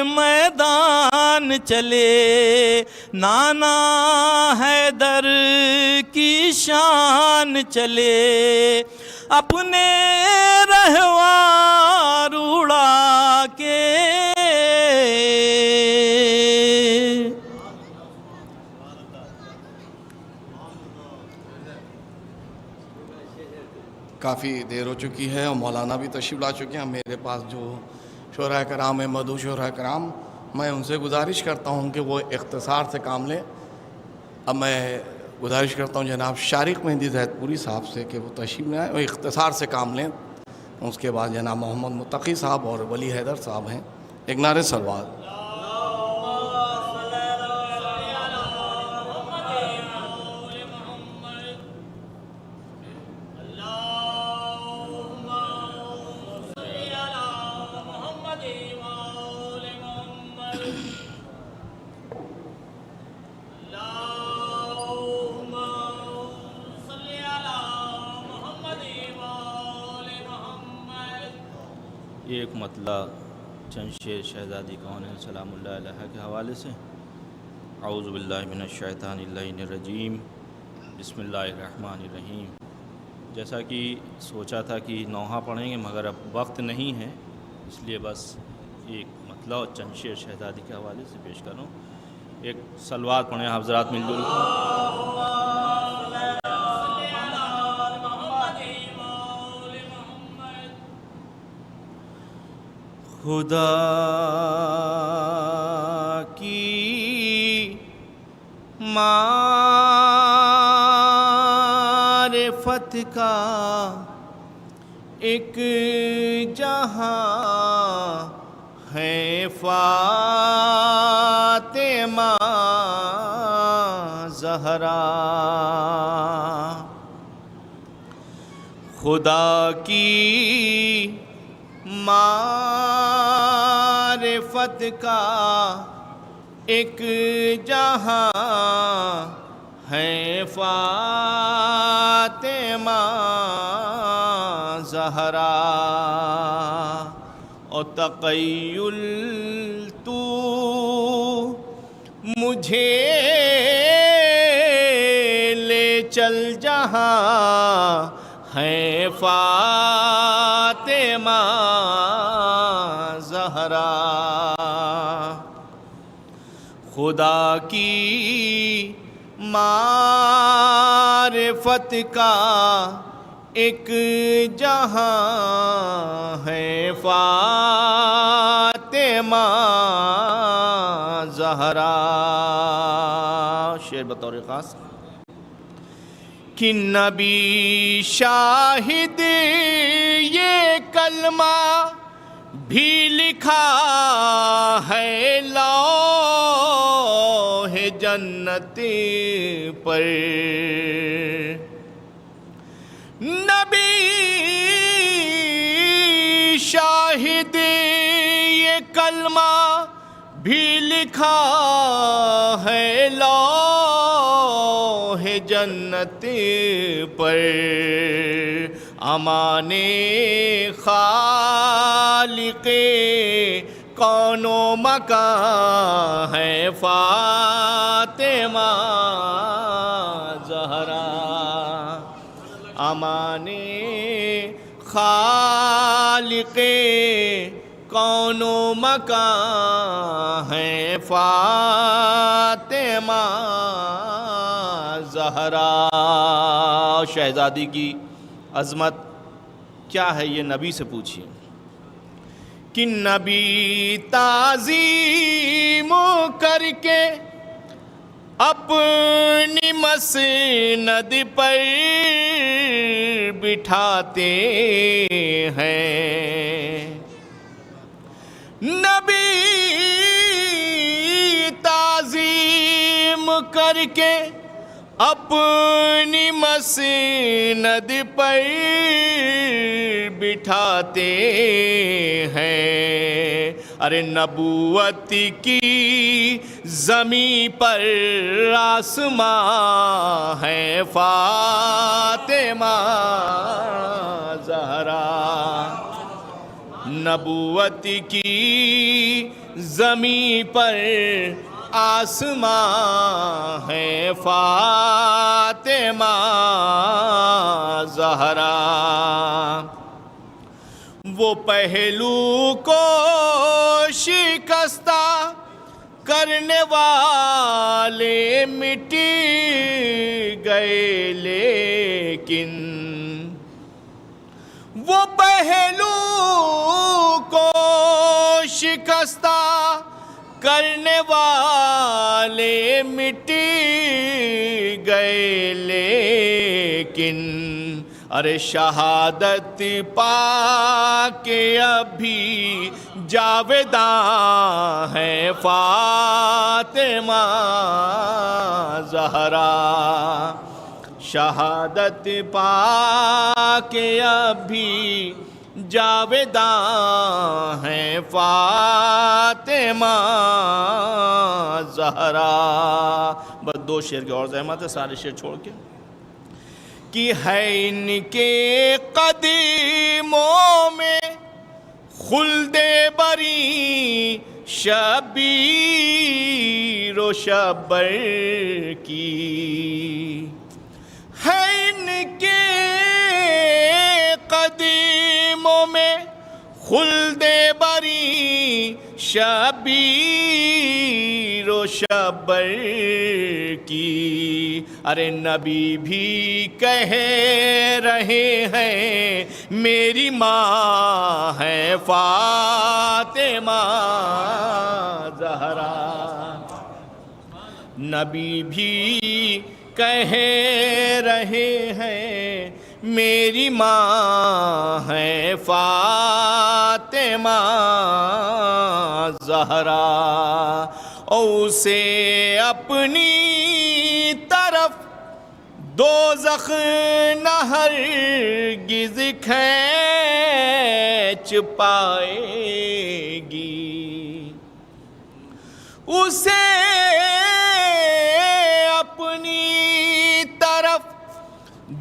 میدان چلے، نانا حیدر کی شان چلے، اپنے رہوار اڑا کے، کافی دیر ہو چکی ہے اور مولانا بھی تشریف لا چکے ہیں. میرے پاس جو شعراء کرام ہیں، مدعو شعراء کرام، میں ان سے گزارش کرتا ہوں کہ وہ اختصار سے کام لیں. اب میں گزارش کرتا ہوں جناب شارق مہندی زید پوری صاحب سے کہ وہ تشریف لائیں اور اختصار سے کام لیں. اس کے بعد جناب محمد متقی صاحب اور ولی حیدر صاحب ہیں. ایک نعرہ صلوات. ایک مطلع چند شعر شہزادی کون ہے سلام اللہ علیہ کے حوالے سے. اعوذ باللہ من الشیطان اللعین الرجیم، بسم اللہ الرحمن الرحیم. جیسا کہ سوچا تھا کہ نوحہ پڑھیں گے مگر اب وقت نہیں ہے، اس لیے بس ایک مطلع اور چند شعر شہزادی کے حوالے سے پیش کروں. ایک صلوات پڑھیں حضرات مل جل کر. خدا کی معرفت کا ایک جہاں ہے فاطمہ زہرا. خدا کی معرفت کا ایک جہاں ہے فاطمہ زہرا. اور تقیل تو مجھے لے چل جہاں ہے فاطمہ زہرا. خدا کی معرفت کا ایک جہاں ہے فاطمہ زہرا. شعر بطور خاص. کہ نبی شاہد یہ کلمہ بھی لکھا ہے لوح جنت پر. نبی شاہد یہ کلمہ بھی لکھا ہے لوح جنت پر. امان خالق کون و مکان ہے فاطمہ زہرا. امان خالق کون و مکان ہے فاطمہ زہرا. شہزادی کی عظمت کیا ہے یہ نبی سے پوچھیے. کہ نبی تعظیم کر کے اپنی مسند پر بٹھاتے ہیں. نبی تعظیم کر کے اپنی مسند پر بٹھاتے ہیں. ارے نبوت کی زمین پر آسمان ہے فاطمہ زہرا. نبوت کی زمین پر آسمان ہے فاطمہ زہرا. وہ پہلو کو شکستہ کرنے والے مٹ گئے لیکن وہ پہلو کو شکستہ کرنے والے مٹ گئے لیکن ارے شہادت پا کے ابھی جاویداں ہے فاطمہ زہرا. شہادت پا کے ابھی جاویداں ہیں فاطمہ زہرا. بس دو شعر کی اور زحمت ہے، سارے شعر چھوڑ کے. کہ ہے ان کے قدموں میں خلد بری شبیر و شبر کی ہے ان کے قدموں میں خلد بری شبیر و شبر کی. ارے نبی بھی کہہ رہے ہیں میری ماں ہے فاطمہ زہرا. نبی بھی کہہ رہے ہیں میری ماں ہے فاطمہ زہرا. اسے اپنی طرف دوزخ نہ ہرگز کھینچ پائے گی. اسے اپنی طرف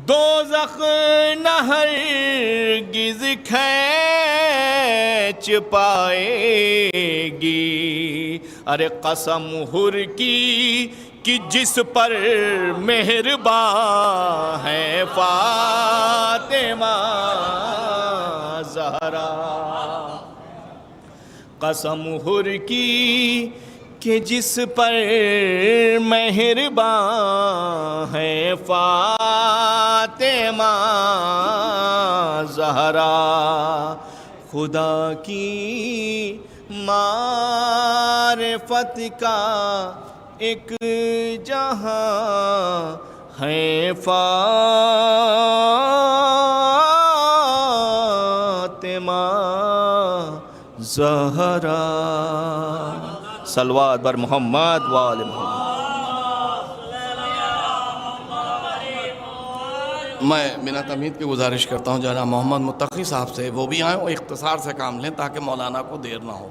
دوزخ نہ ہرگز کھینچ پائے گی. ارے قسم ہر کی کہ جس پر مہرباں ہے فاطمہ زہرا. قسم ہر کی کہ جس پر مہرباں ہے فاطمہ زہرا. خدا کی معرفت کا ایک جہاں ہے فاطمہ زہرا. صلوات بر محمد و آل محمد. میں بنا تمہید کی گزارش کرتا ہوں جناب محمد متقی صاحب سے وہ بھی آئیں اور اختصار سے کام لیں تاکہ مولانا کو دیر نہ ہو.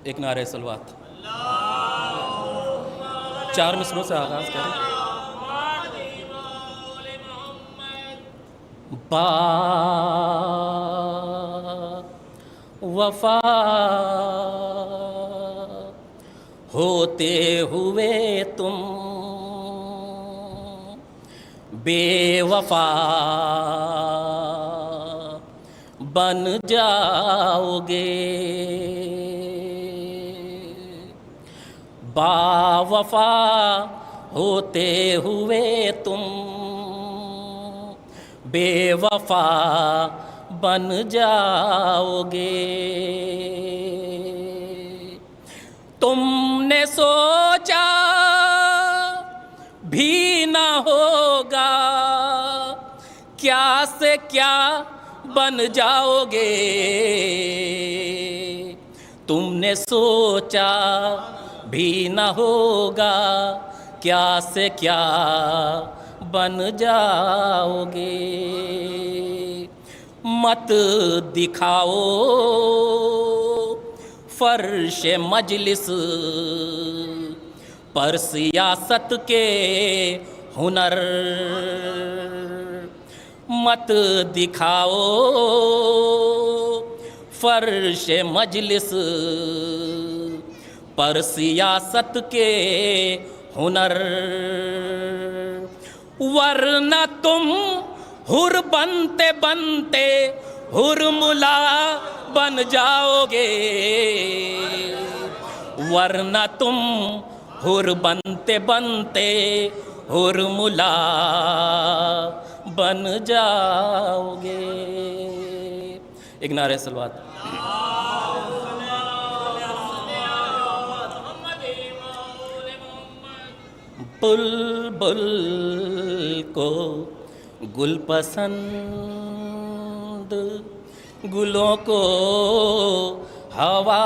ایک نعرہ صلوات 4 مصروں سے آغاز کریں. با وفا ہوتے ہوئے تم بے وفا بن جاؤ گے. با وفا ہوتے ہوئے تم بے وفا بن جاؤ گے. تم نے سوچا بھی نہ ہوگا کیا سے کیا بن جاؤ گے. تم نے سوچا بھی نہ ہوگا کیا سے کیا بن جاؤ گے. مت دکھاؤ فرش مجلس پر سیاست کے ہنر. مت دکھاؤ فرش مجلس پر سیاست کے ہنر. ورنہ تم حر بنتے بنتے حر ملا بن جاؤ گے. ورنہ تم حر بنتے بنتے حر ملا بن جاؤ گے. ایک نعرہ صلوات. بلبل کو گل پسند گلوں کو ہوا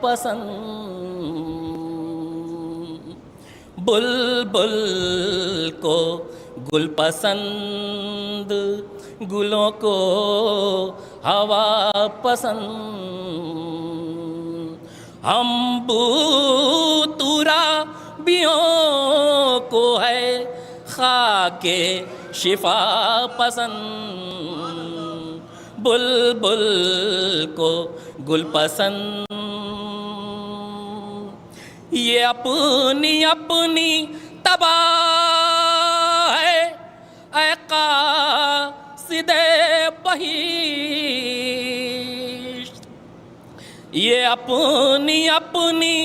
پسند. بلبل کو گل پسند گلوں کو ہوا پسند ہم ترابیوں کو ہے خاک شفا پسند بلبل کو گل پسند یہ اپنی اپنی تباہ ہے اے قاصد بہشت یہ اپنی اپنی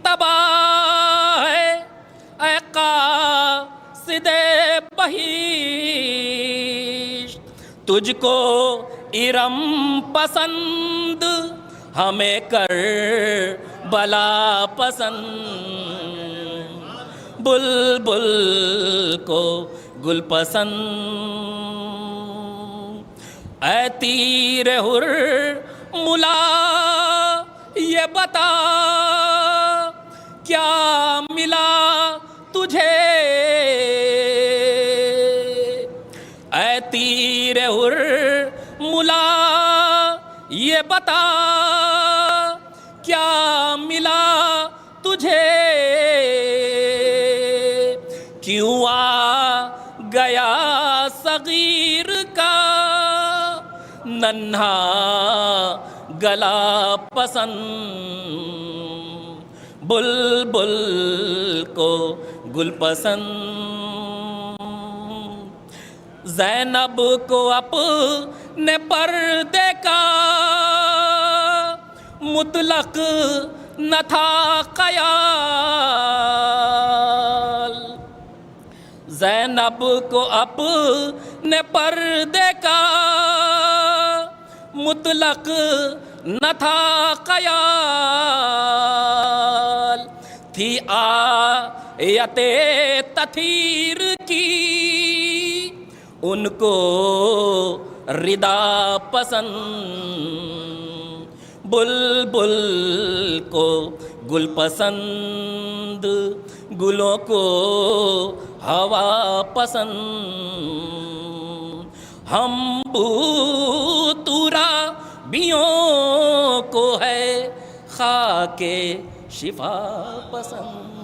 تباہ ہے اے قاصد بہشت تجھ کو ارم پسند ہمیں کر بلا پسند بلبل کو گل پسند اے تیر ہر ملا یہ بتا کیا ملا تجھے اے تیر ہر ملا یہ بتا کیا ملا تجھے کیوں آ گیا صغیر کا ننھا گلا پسند بلبل کو گل پسند زینب کو اپنے پردے کا مطلق نہ تھا خیال زینب کو اپنے پردے کا مطلق نہ تھا خیال تھی آیت تطہیر کی ان کو ردا پسند بلبل کو گل پسند گلوں کو ہوا پسند ہم ترابیوں کو ہے خاک شفا پسند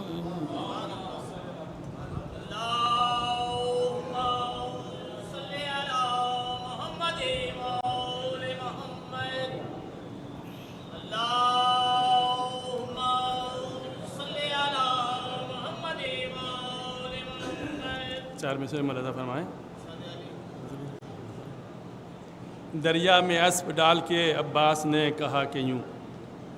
چار میں سے ملحظہ فرمائیں دریا میں اسب ڈال کے عباس نے کہا کہ یوں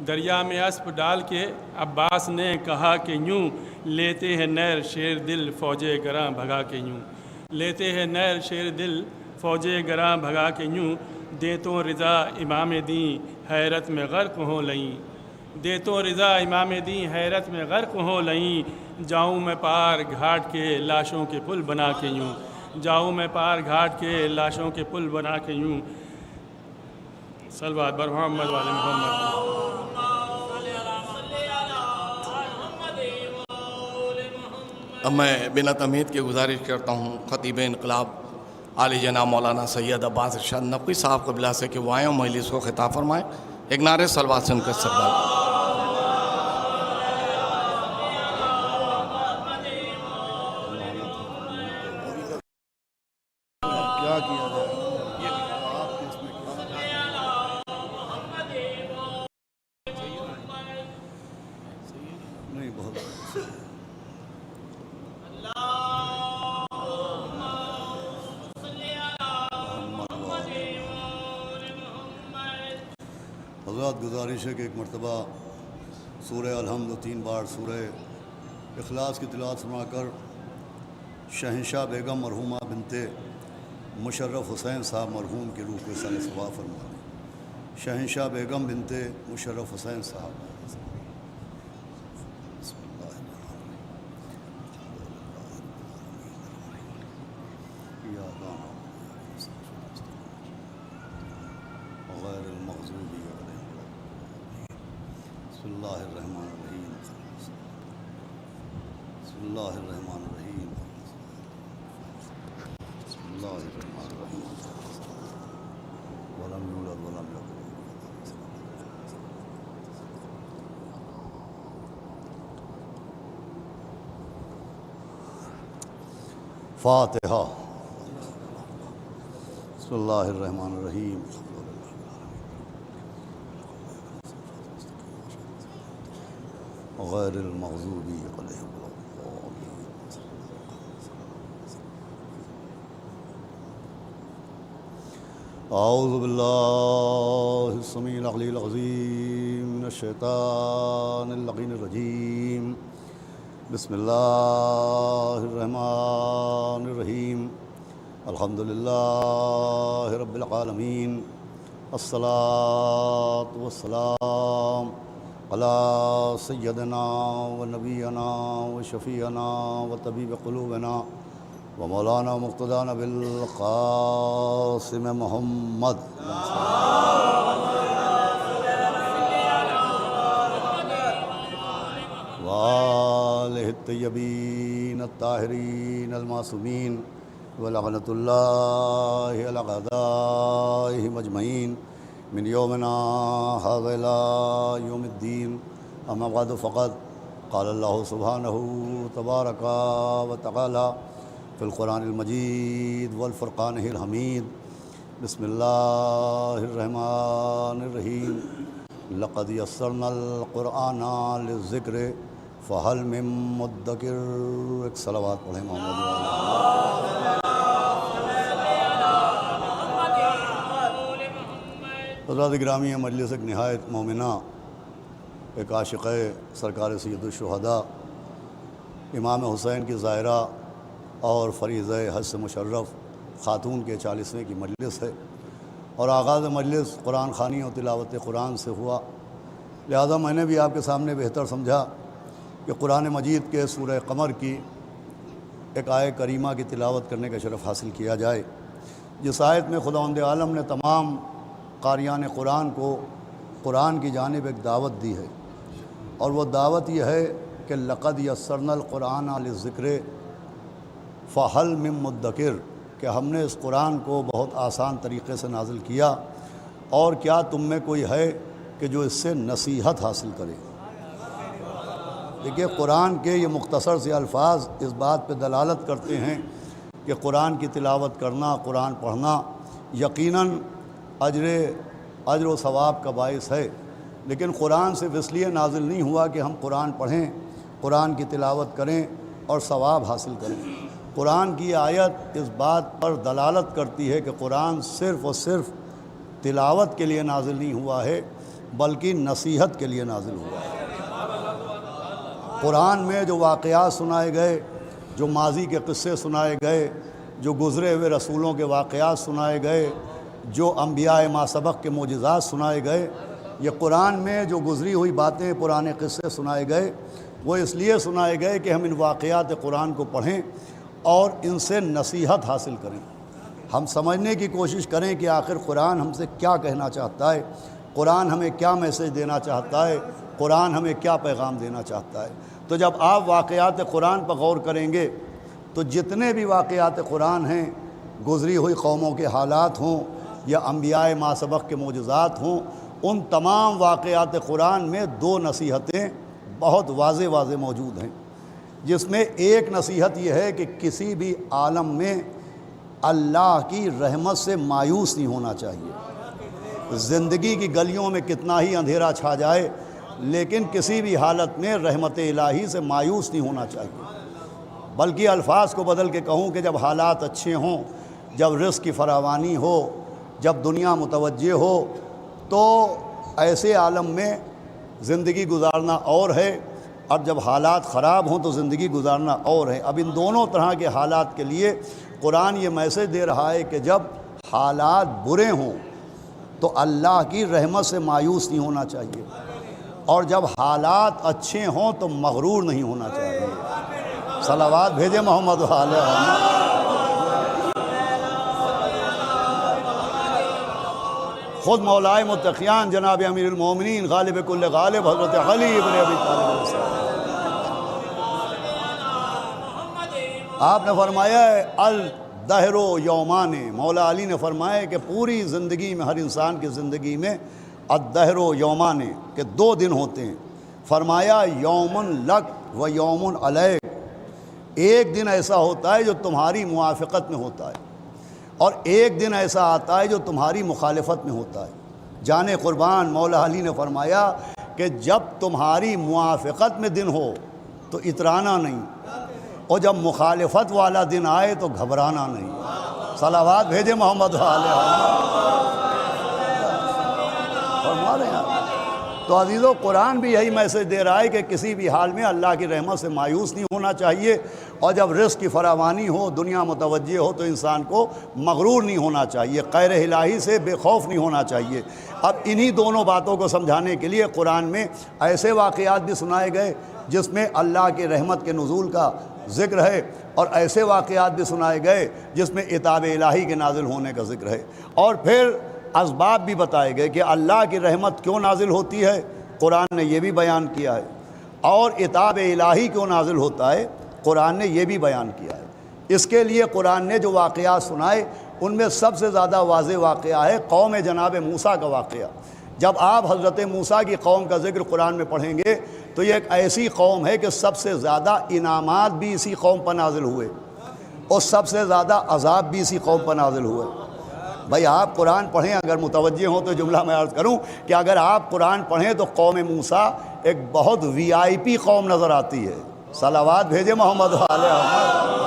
دریا میں اسب ڈال کے عباس نے کہا کہ یوں لیتے ہیں نیر شیر دل فوج گراں بھگا کے یوں لیتے ہیں نیر شیر دل فوج گراں بھگا کے یوں دیتوں رضا امام دین حیرت میں غرق ہوں لئیں دیتوں رضا امام دین حیرت میں غرق ہوں لئیں جاؤں میں پار گھاٹ کے لاشوں کے پل بنا کے یوں جاؤں میں پار گھاٹ کے لاشوں کے پل بنا کے یوں صلوات بر محمد والے محمد اب میں بنا تمہید کے گزارش کرتا ہوں خطیب انقلاب عالی جناب مولانا سید عباس ارشاد نقوی صاحب قبلہ سے کہ وہ آئیں مجلس کو خطاب فرمائیں ایک نعرے صلوات سن کر سردار کیا کیا جائے نہیں بہت حضرات گزارش ہے کہ ایک مرتبہ سورہ الحمد 3 بار سورہ اخلاص کی تلاوت فرما کر شہنشاہ بیگم مرحومہ بنت مشرف حسین صاحب مرحوم کی روح کو سال ثواب فرمائیں شہنشاہ بیگم بنت مشرف حسین صاحب غیر المغضوب علیہم بسم اللہ الرحمن الرحیم بسم اللہ الرحمن الرحیم الله الرحمن الرحيم ولم يولد ولم يكن فاتحة بسم الله الرحمن الرحيم غير المغضوب عليهم ولا الضالين أعوذ بالله السميع العلي العظيم من الشيطان اللعين الرجيم بسم الله الرحمن الرحيم الحمد لله رب العالمين الصلاة والسلام على سيدنا ونبينا وشفيعنا وطبيب قلوبنا ومولانا مقتدانا بالقاسم محمد وآله الطيبين الطاهرين المعصومين ولعنة الله على أعدائهم أجمعين من يومنا هذا إلى يوم الدين أما بعد فقد قال الله سبحانه تبارك وتعالى في القرآن المجيد والفرقانه الحميد بسم الله الرحمن الرحيم لقد يسرنا القرآن للذكر فهل من مدکر ایک صلوات پڑھیں محمد حضرات گرامی مجلس ایک نہایت مومنہ ایک عاشق سرکار سید الشہداء امام حسین کی ظاہرہ اور فریضہ حج سے مشرف خاتون کے 40ویں کی مجلس ہے اور آغاز مجلس قرآن خوانی اور تلاوت قرآن سے ہوا، لہذا میں نے بھی آپ کے سامنے بہتر سمجھا کہ قرآن مجید کے سورہ قمر کی ایک آیت کریمہ کی تلاوت کرنے کا شرف حاصل کیا جائے، جس آیت میں خداوند عالم نے تمام قاریان قرآن کو قرآن کی جانب ایک دعوت دی ہے، اور وہ دعوت یہ ہے کہ لقد یسرنا القرآن للذکر فہل من مدکر، کہ ہم نے اس قرآن کو بہت آسان طریقے سے نازل کیا، اور کیا تم میں کوئی ہے کہ جو اس سے نصیحت حاصل کرے۔ دیکھیے قرآن کے یہ مختصر سے الفاظ اس بات پہ دلالت کرتے ہیں کہ قرآن کی تلاوت کرنا، قرآن پڑھنا یقیناً اجر و ثواب کا باعث ہے، لیکن قرآن صرف اس لیے نازل نہیں ہوا کہ ہم قرآن پڑھیں، قرآن کی تلاوت کریں اور ثواب حاصل کریں۔ قرآن کی آیت اس بات پر دلالت کرتی ہے کہ قرآن صرف اور صرف تلاوت کے لیے نازل نہیں ہوا ہے بلکہ نصیحت کے لیے نازل ہوا ہے۔ قرآن میں جو واقعات سنائے گئے، جو ماضی کے قصے سنائے گئے، جو گزرے ہوئے رسولوں کے واقعات سنائے گئے، جو انبیاء ما سبق کے معجزات سنائے گئے، یہ قرآن میں جو گزری ہوئی باتیں، پرانے قصے سنائے گئے، وہ اس لیے سنائے گئے کہ ہم ان واقعات قرآن کو پڑھیں اور ان سے نصیحت حاصل کریں، ہم سمجھنے کی کوشش کریں کہ آخر قرآن ہم سے کیا کہنا چاہتا ہے، قرآن ہمیں کیا میسج دینا چاہتا ہے، قرآن ہمیں کیا پیغام دینا چاہتا ہے۔ تو جب آپ واقعات قرآن پر غور کریں گے تو جتنے بھی واقعات قرآن ہیں، گزری ہوئی قوموں کے حالات ہوں یا انبیاء ما سبق کے معجزات ہوں، ان تمام واقعات قرآن میں دو نصیحتیں بہت واضح موجود ہیں، جس میں ایک نصیحت یہ ہے کہ کسی بھی عالم میں اللہ کی رحمت سے مایوس نہیں ہونا چاہیے۔ زندگی کی گلیوں میں کتنا ہی اندھیرا چھا جائے لیکن کسی بھی حالت میں رحمت الہی سے مایوس نہیں ہونا چاہیے، بلکہ الفاظ کو بدل کے کہوں کہ جب حالات اچھے ہوں، جب رزق کی فراوانی ہو، جب دنیا متوجہ ہو، تو ایسے عالم میں زندگی گزارنا اور ہے، اور جب حالات خراب ہوں تو زندگی گزارنا اور ہے۔ اب ان دونوں طرح کے حالات کے لیے قرآن یہ میسج دے رہا ہے کہ جب حالات برے ہوں تو اللہ کی رحمت سے مایوس نہیں ہونا چاہیے، اور جب حالات اچھے ہوں تو مغرور نہیں ہونا چاہیے۔ صلوات بھیجے محمد علیہ وسلم۔ خود مولائے متقیان جناب امیر المومنین غالب کل غالب حضرت علی ابن ابی طالب آپ نے فرمایا ہے الدہر یومان، مولا علی نے فرمایا کہ پوری زندگی میں، ہر انسان کی زندگی میں الدہر یومان، کہ 2 دن ہوتے ہیں. فرمایا یومن لک و یومن علیک، ایک دن ایسا ہوتا ہے جو تمہاری موافقت میں ہوتا ہے، اور ایک دن ایسا آتا ہے جو تمہاری مخالفت میں ہوتا ہے. جان قربان مولا علی نے فرمایا کہ جب تمہاری موافقت میں دن ہو تو اترانا نہیں، اور جب مخالفت والا دن آئے تو گھبرانا نہیں. صلوات بھیجے محمد علیہ. فرما رہے ہیں. تو عزیزو قرآن بھی یہی میسج دے رہا ہے کہ کسی بھی حال میں اللہ کی رحمت سے مایوس نہیں ہونا چاہیے، اور جب رزق کی فراوانی ہو، دنیا متوجہ ہو، تو انسان کو مغرور نہیں ہونا چاہیے، غیر الہی سے بے خوف نہیں ہونا چاہیے. اب انہی دونوں باتوں کو سمجھانے کے لیے قرآن میں ایسے واقعات بھی سنائے گئے جس میں اللہ کی رحمت کے نزول کا ذکر ہے، اور ایسے واقعات بھی سنائے گئے جس میں عتاب الہی کے نازل ہونے کا ذکر ہے. اور پھر اسباب بھی بتائے گئے کہ اللہ کی رحمت کیوں نازل ہوتی ہے، قرآن نے یہ بھی بیان کیا ہے، اور عتاب الہی کیوں نازل ہوتا ہے، قرآن نے یہ بھی بیان کیا ہے. اس کے لیے قرآن نے جو واقعات سنائے ان میں سب سے زیادہ واضح واقعہ ہے قوم جناب موسیٰ کا واقعہ. جب آپ حضرت موسیٰ کی قوم کا ذکر قرآن میں پڑھیں گے تو یہ ایک ایسی قوم ہے کہ سب سے زیادہ انعامات بھی اسی قوم پر نازل ہوئے، اور سب سے زیادہ عذاب بھی اسی قوم پر نازل ہوئے. بھائی آپ قرآن پڑھیں، اگر متوجہ ہوں تو جملہ میں عرض کروں کہ اگر آپ قرآن پڑھیں تو قوم موسیٰ ایک بہت VIP قوم نظر آتی ہے. صلوات بھیجے محمد علیہ محمد.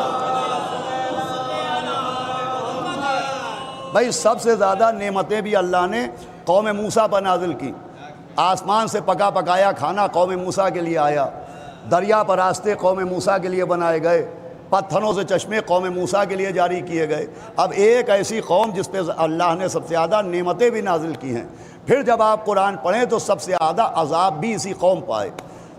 بھائی سب سے زیادہ نعمتیں بھی اللہ نے قوم موسیٰ پر نازل کی. آسمان سے پکا پکایا کھانا قوم موسیٰ کے لیے آیا، دریا پر راستے قوم موسیٰ کے لیے بنائے گئے، پتھروں سے چشمے قوم موسیٰ کے لیے جاری کیے گئے. اب ایک ایسی قوم جس پہ اللہ نے سب سے زیادہ نعمتیں بھی نازل کی ہیں. پھر جب آپ قرآن پڑھیں تو سب سے زیادہ عذاب بھی اسی قوم پائے.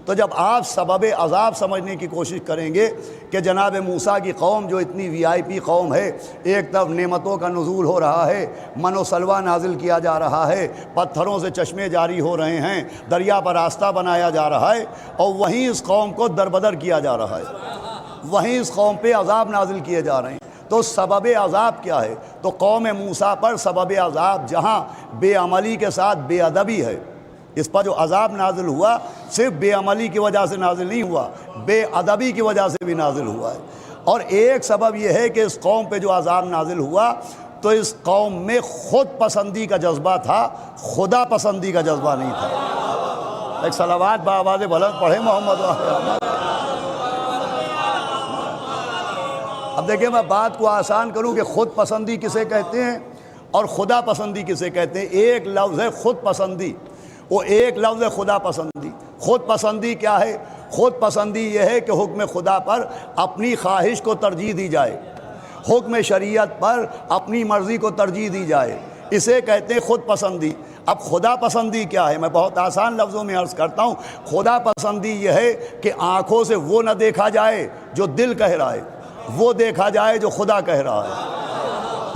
تو جب آپ سبب عذاب سمجھنے کی کوشش کریں گے کہ جناب موسیٰ کی قوم جو اتنی VIP قوم ہے، ایک طرف نعمتوں کا نزول ہو رہا ہے، من و سلوہ نازل کیا جا رہا ہے، پتھروں سے چشمے جاری ہو رہے ہیں، دریا پر راستہ بنایا جا رہا ہے، اور وہیں اس قوم کو دربدر کیا جا رہا ہے، وہیں اس قوم پہ عذاب نازل کیے جا رہے ہیں. تو سبب عذاب کیا ہے؟ تو قوم موسیٰ پر سبب عذاب جہاں بے عملی کے ساتھ بے ادبی ہے، اس پر جو عذاب نازل ہوا صرف بے عملی کی وجہ سے نازل نہیں ہوا، بے ادبی کی وجہ سے بھی نازل ہوا ہے. اور ایک سبب یہ ہے کہ اس قوم پہ جو عذاب نازل ہوا تو اس قوم میں خود پسندی کا جذبہ تھا، خدا پسندی کا جذبہ نہیں تھا. ایک صلوات بآواز بلند پڑھے محمد. اب دیکھیں میں بات کو آسان کروں کہ خود پسندی کسے کہتے ہیں اور خدا پسندی کسے کہتے ہیں. ایک لفظ ہے خود پسندی، وہ ایک لفظ ہے خدا پسندی. خود پسندی کیا ہے؟ خود پسندی یہ ہے کہ حکم خدا پر اپنی خواہش کو ترجیح دی جائے، حکم شریعت پر اپنی مرضی کو ترجیح دی جائے، اسے کہتے ہیں خود پسندی. اب خدا پسندی کیا ہے؟ میں بہت آسان لفظوں میں عرض کرتا ہوں. خدا پسندی یہ ہے کہ آنکھوں سے وہ نہ دیکھا جائے جو دل کہہ رہا ہے، وہ دیکھا جائے جو خدا کہہ رہا ہے.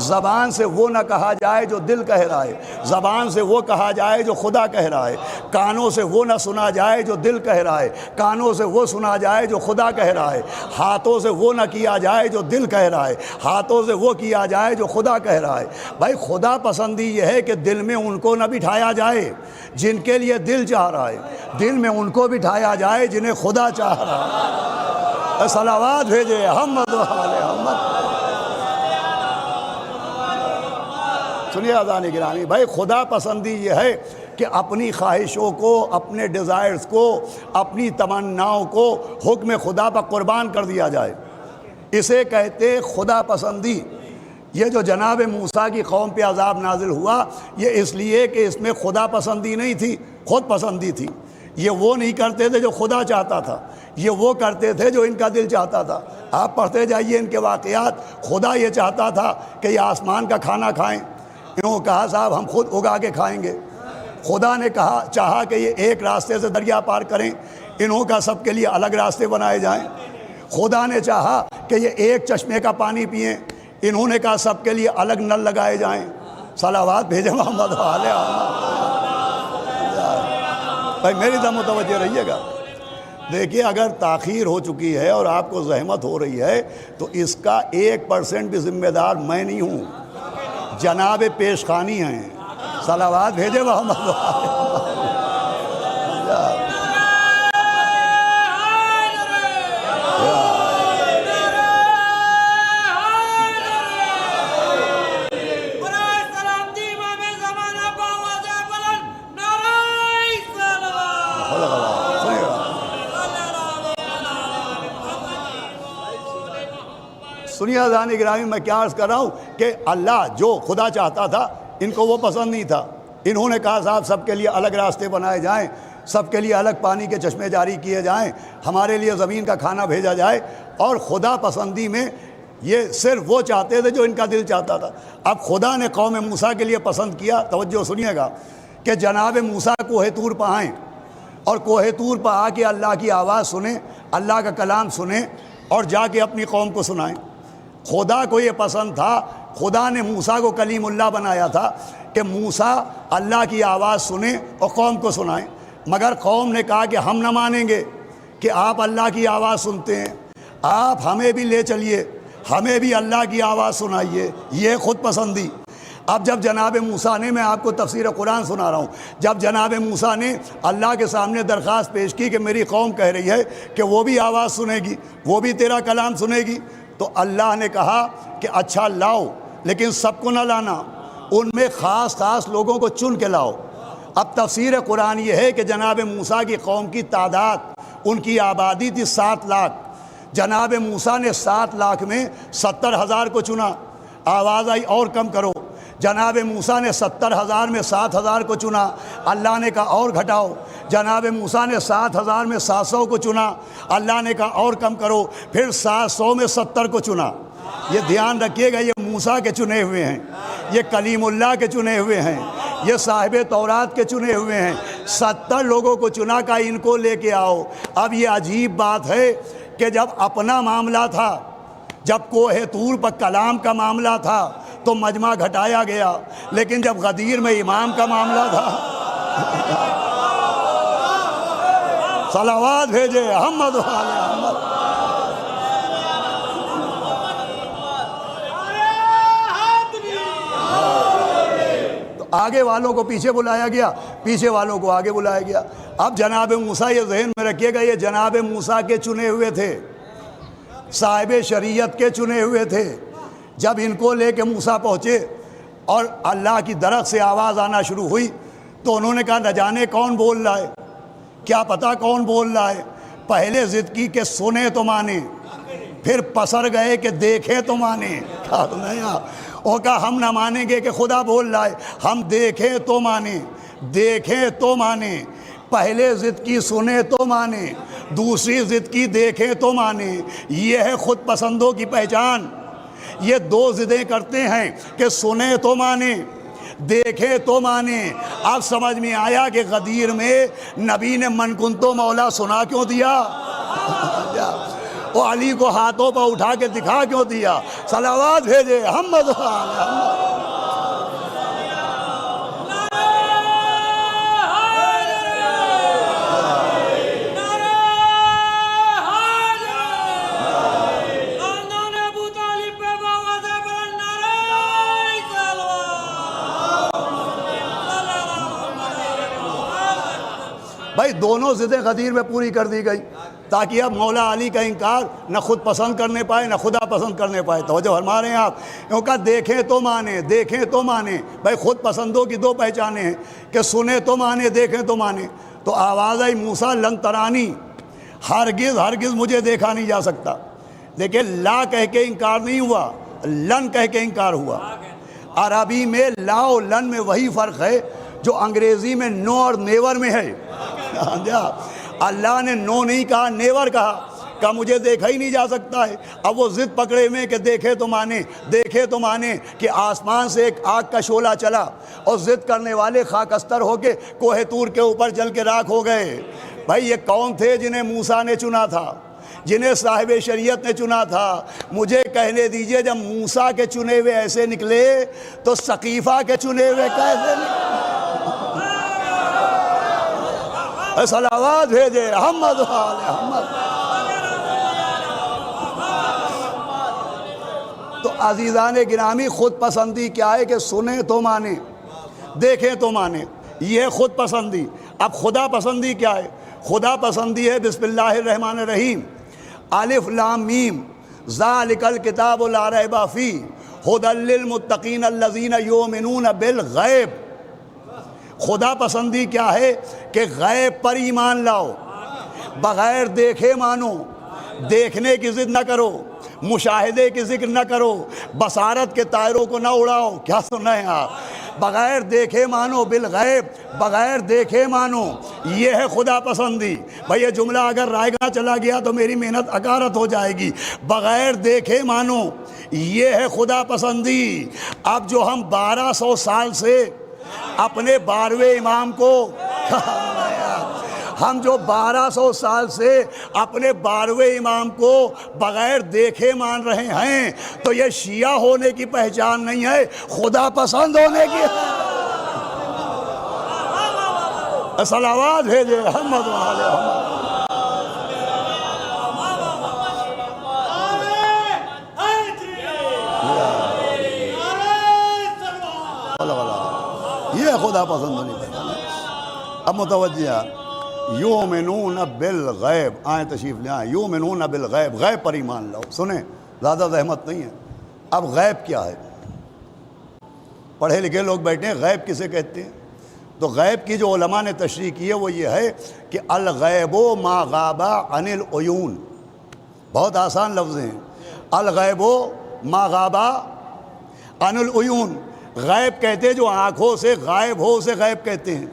زبان سے وہ نہ کہا جائے جو دل کہہ رہا ہے، زبان سے وہ کہا جائے جو خدا کہہ رہا ہے. کانوں سے وہ نہ سنا جائے جو دل کہہ رہا ہے، کانوں سے وہ سنا جائے جو خدا کہہ رہا ہے. ہاتھوں سے وہ نہ کیا جائے جو دل کہہ رہا ہے، ہاتھوں سے وہ کیا جائے جو خدا کہہ رہا ہے. بھائی خدا پسندی یہ ہے کہ دل میں ان کو نہ بٹھایا جائے جن کے لیے دل چاہ رہا ہے، دل میں ان کو بٹھایا جائے جنہیں خدا چاہ رہا ہے. صلوات بھیجے محمد علیہ محمد. سنیے اذان گرامی بھائی، خدا پسندی یہ ہے کہ اپنی خواہشوں کو، اپنے ڈیزائرز کو، اپنی تمناؤں کو حکم خدا پر قربان کر دیا جائے، اسے کہتے خدا پسندی. یہ جو جناب موسیٰ کی قوم پہ عذاب نازل ہوا یہ اس لیے کہ اس میں خدا پسندی نہیں تھی، خود پسندی تھی. یہ وہ نہیں کرتے تھے جو خدا چاہتا تھا، یہ وہ کرتے تھے جو ان کا دل چاہتا تھا. آپ پڑھتے جائیے ان کے واقعات. خدا یہ چاہتا تھا کہ یہ آسمان کا کھانا کھائیں، انہوں نے کہا صاحب ہم خود اگا کے کھائیں گے. خدا نے چاہا کہ یہ ایک راستے سے دریا پار کریں، انہوں کا سب کے لیے الگ راستے بنائے جائیں. خدا نے چاہا کہ یہ ایک چشمے کا پانی پئیں، انہوں نے کہا سب کے لیے الگ نل لگائے جائیں. صلوات بھیجے محمد علیہ. بھائی میری طرف متوجہ رہیے گا. دیکھیے اگر تاخیر ہو چکی ہے اور آپ کو زحمت ہو رہی ہے تو اس کا 1% بھی ذمہ دار میں نہیں ہوں، جناب پیش خانی ہیں. صلوات بھیجے محمد. سنیے اذان گرامی، میں کیا عرض کر رہا ہوں کہ اللہ جو خدا چاہتا تھا ان کو وہ پسند نہیں تھا. انہوں نے کہا صاحب سب کے لیے الگ راستے بنائے جائیں، سب کے لیے الگ پانی کے چشمے جاری کیے جائیں، ہمارے لیے زمین کا کھانا بھیجا جائے. اور خدا پسندی میں یہ صرف وہ چاہتے تھے جو ان کا دل چاہتا تھا. اب خدا نے قوم موسیٰ کے لیے پسند کیا. توجہ سنیے گا کہ جناب موسیٰ کوہ طور پہ آئیں اور کوہ طور پہ آ کے اللہ کی آواز سنیں، اللہ کا کلام سنیں اور جا کے اپنی قوم کو سنائیں. خدا کو یہ پسند تھا، خدا نے موسیٰ کو کلیم اللہ بنایا تھا کہ موسیٰ اللہ کی آواز سنیں اور قوم کو سنائیں. مگر قوم نے کہا کہ ہم نہ مانیں گے کہ آپ اللہ کی آواز سنتے ہیں، آپ ہمیں بھی لے چلیے، ہمیں بھی اللہ کی آواز سنائیے. یہ خود پسندی. اب جب جناب موسیٰ نے، میں آپ کو تفسیر قرآن سنا رہا ہوں، جب جناب موسیٰ نے اللہ کے سامنے درخواست پیش کی کہ میری قوم کہہ رہی ہے کہ وہ بھی آواز سنے گی، وہ بھی تیرا کلام سنے گی، تو اللہ نے کہا کہ اچھا لاؤ، لیکن سب کو نہ لانا، ان میں خاص خاص لوگوں کو چن کے لاؤ. اب تفسیر قرآن یہ ہے کہ جناب موسیٰ کی قوم کی تعداد، ان کی آبادی تھی 7 لاکھ. جناب موسیٰ نے 7 لاکھ میں 70,000 کو چنا. آواز آئی اور کم کرو. جناب موسیٰ نے 70,000 میں 7,000 کو چنا. اللہ نے کہا اور گھٹاؤ. جناب موسیٰ نے 7,000 میں 700 کو چنا. اللہ نے کہا اور کم کرو. پھر 700 میں 70 کو چنا. یہ دھیان رکھیے گا، یہ موسیٰ کے چنے ہوئے ہیں، یہ کلیم اللہ کے چنے ہوئے ہیں، یہ صاحب تورات کے چنے ہوئے ہیں. 70 لوگوں کو چنا کا ان کو لے کے آؤ. اب یہ عجیب بات ہے کہ جب اپنا معاملہ تھا، جب کوہ طور پر کلام کا معاملہ تھا تو مجمع گھٹایا گیا، لیکن جب غدیر میں امام کا معاملہ تھا صلوات بھیجے محمد محمد. تو آگے والوں کو پیچھے بلایا گیا، پیچھے والوں کو آگے بلایا گیا. اب جناب موسیٰ، یہ ذہن میں رکھیے گا، یہ جناب موسیٰ کے چنے ہوئے تھے، صاحب شریعت کے چنے ہوئے تھے. جب ان کو لے کے موسیٰ پہنچے اور اللہ کی درخت سے آواز آنا شروع ہوئی تو انہوں نے کہا نہ جانے کون بول رہا ہے، کیا پتہ کون بول رہا ہے. پہلے ضد کی کہ سنے تو مانے، پھر پسر گئے کہ دیکھے تو مانے. وہ کہا ہم نہ مانیں گے کہ خدا بول رہا ہے، ہم دیکھیں تو مانے، دیکھیں تو مانے. پہلے ضد کی سنے تو مانے، دوسری ضد کی دیکھیں تو مانے. یہ ہے خود پسندوں کی پہچان. یہ 2 ضدیں کرتے ہیں کہ سنے تو مانے، دیکھے تو مانے. اب سمجھ میں آیا کہ غدیر میں نبی نے من کن تو مولا سنا کیوں دیا، وہ علی کو ہاتھوں پر اٹھا کے دکھا کیوں دیا. صلوات بھیجے محمد محمد. بھائی دونوں ضدیں غدیر میں پوری کر دی گئی تاکہ اب مولا علی کا انکار نہ خود پسند کرنے پائے نہ خدا پسند کرنے پائے. توجہ فرما رہے ہیں آپ. کیونکہ دیکھیں تو مانے، دیکھیں تو مانے. بھائی خود پسندوں کی 2 پہچانیں ہیں کہ سنے تو مانے، دیکھیں تو مانے. تو آواز آئی موسیٰ لن ترانی، ہرگز ہرگز مجھے دیکھا نہیں جا سکتا. دیکھیں لا کہہ کے انکار نہیں ہوا، لن کہہ کے انکار ہوا. عربی میں لا و لن میں وہی فرق ہے جو انگریزی میں نو اور نیور میں ہے. اللہ نے نو نہیں کہا، نیور کہا مجھے دیکھا ہی نہیں جا سکتا ہے. اب وہ ضد پکڑے ہوئے کہ دیکھے تو مانے، دیکھے تو مانے کہ آسمان سے ایک آگ کا شعلہ چلا اور ضد کرنے والے خاکستر ہو کے کوہ طور کے اوپر جل کے راکھ ہو گئے. بھائی یہ کون تھے جنہیں موسیٰ نے چنا تھا، جنہیں صاحب شریعت نے چنا تھا؟ مجھے کہنے دیجئے جب موسیٰ کے چنے ہوئے ایسے نکلے تو سقیفہ کے چنے ہوئے کیسے نکلے؟ صلوات بھیجے محمد و آل محمد۔ تو عزیزان گرامی، خود پسندی کیا ہے کہ سنیں تو مانیں، دیکھیں تو مانیں، یہ خود پسندی۔ اب خدا پسندی کیا ہے؟ خدا پسندی ہے بسم اللہ الرحمن الرحیم، الف لام میم، ذالک الکتاب لا ریب فیہ ھدی للمتقین الذین یؤمنون بالغیب۔ خدا پسندی کیا ہے کہ غیب پر ایمان لاؤ، بغیر دیکھے مانو، دیکھنے کی ضد نہ کرو، مشاہدے کی ذکر نہ کرو، بصارت کے طائروں کو نہ اڑاؤ۔ کیا سن رہے ہیں آپ؟ بغیر دیکھے مانو، بالغیب، بغیر دیکھے مانو، یہ ہے خدا پسندی۔ بھئی یہ جملہ اگر رائے گاہ چلا گیا تو میری محنت اکارت ہو جائے گی۔ بغیر دیکھے مانو، یہ ہے خدا پسندی۔ اب جو ہم 1200 سال سے اپنے 12ویں امام کو ہم جو 1200 سال سے اپنے 12ویں امام کو بغیر دیکھے مان رہے ہیں، تو یہ شیعہ ہونے کی پہچان نہیں ہے، خدا پسند ہونے کی ہے۔ صلوات بھیجے محمد و آل محمد۔ یہ خدا پسند ہونی پہچان۔ اب متوجہ، یؤمنون بالغیب، آئیں تشریف لے آئیں، یؤمنون بالغیب، غیب پر ایمان لاؤ۔ سنیں، زیادہ زحمت نہیں ہے۔ اب غیب کیا ہے؟ پڑھے لکھے لوگ بیٹھے ہیں، غیب کسے کہتے ہیں؟ تو غیب کی جو علماء نے تشریح کی ہے وہ یہ ہے کہ الغیب ما غاب عن العیون۔ بہت آسان لفظ ہیں، الغیب ما غاب عن العیون۔ غیب کہتے ہیں جو آنکھوں سے غائب ہو، اسے غیب کہتے ہیں۔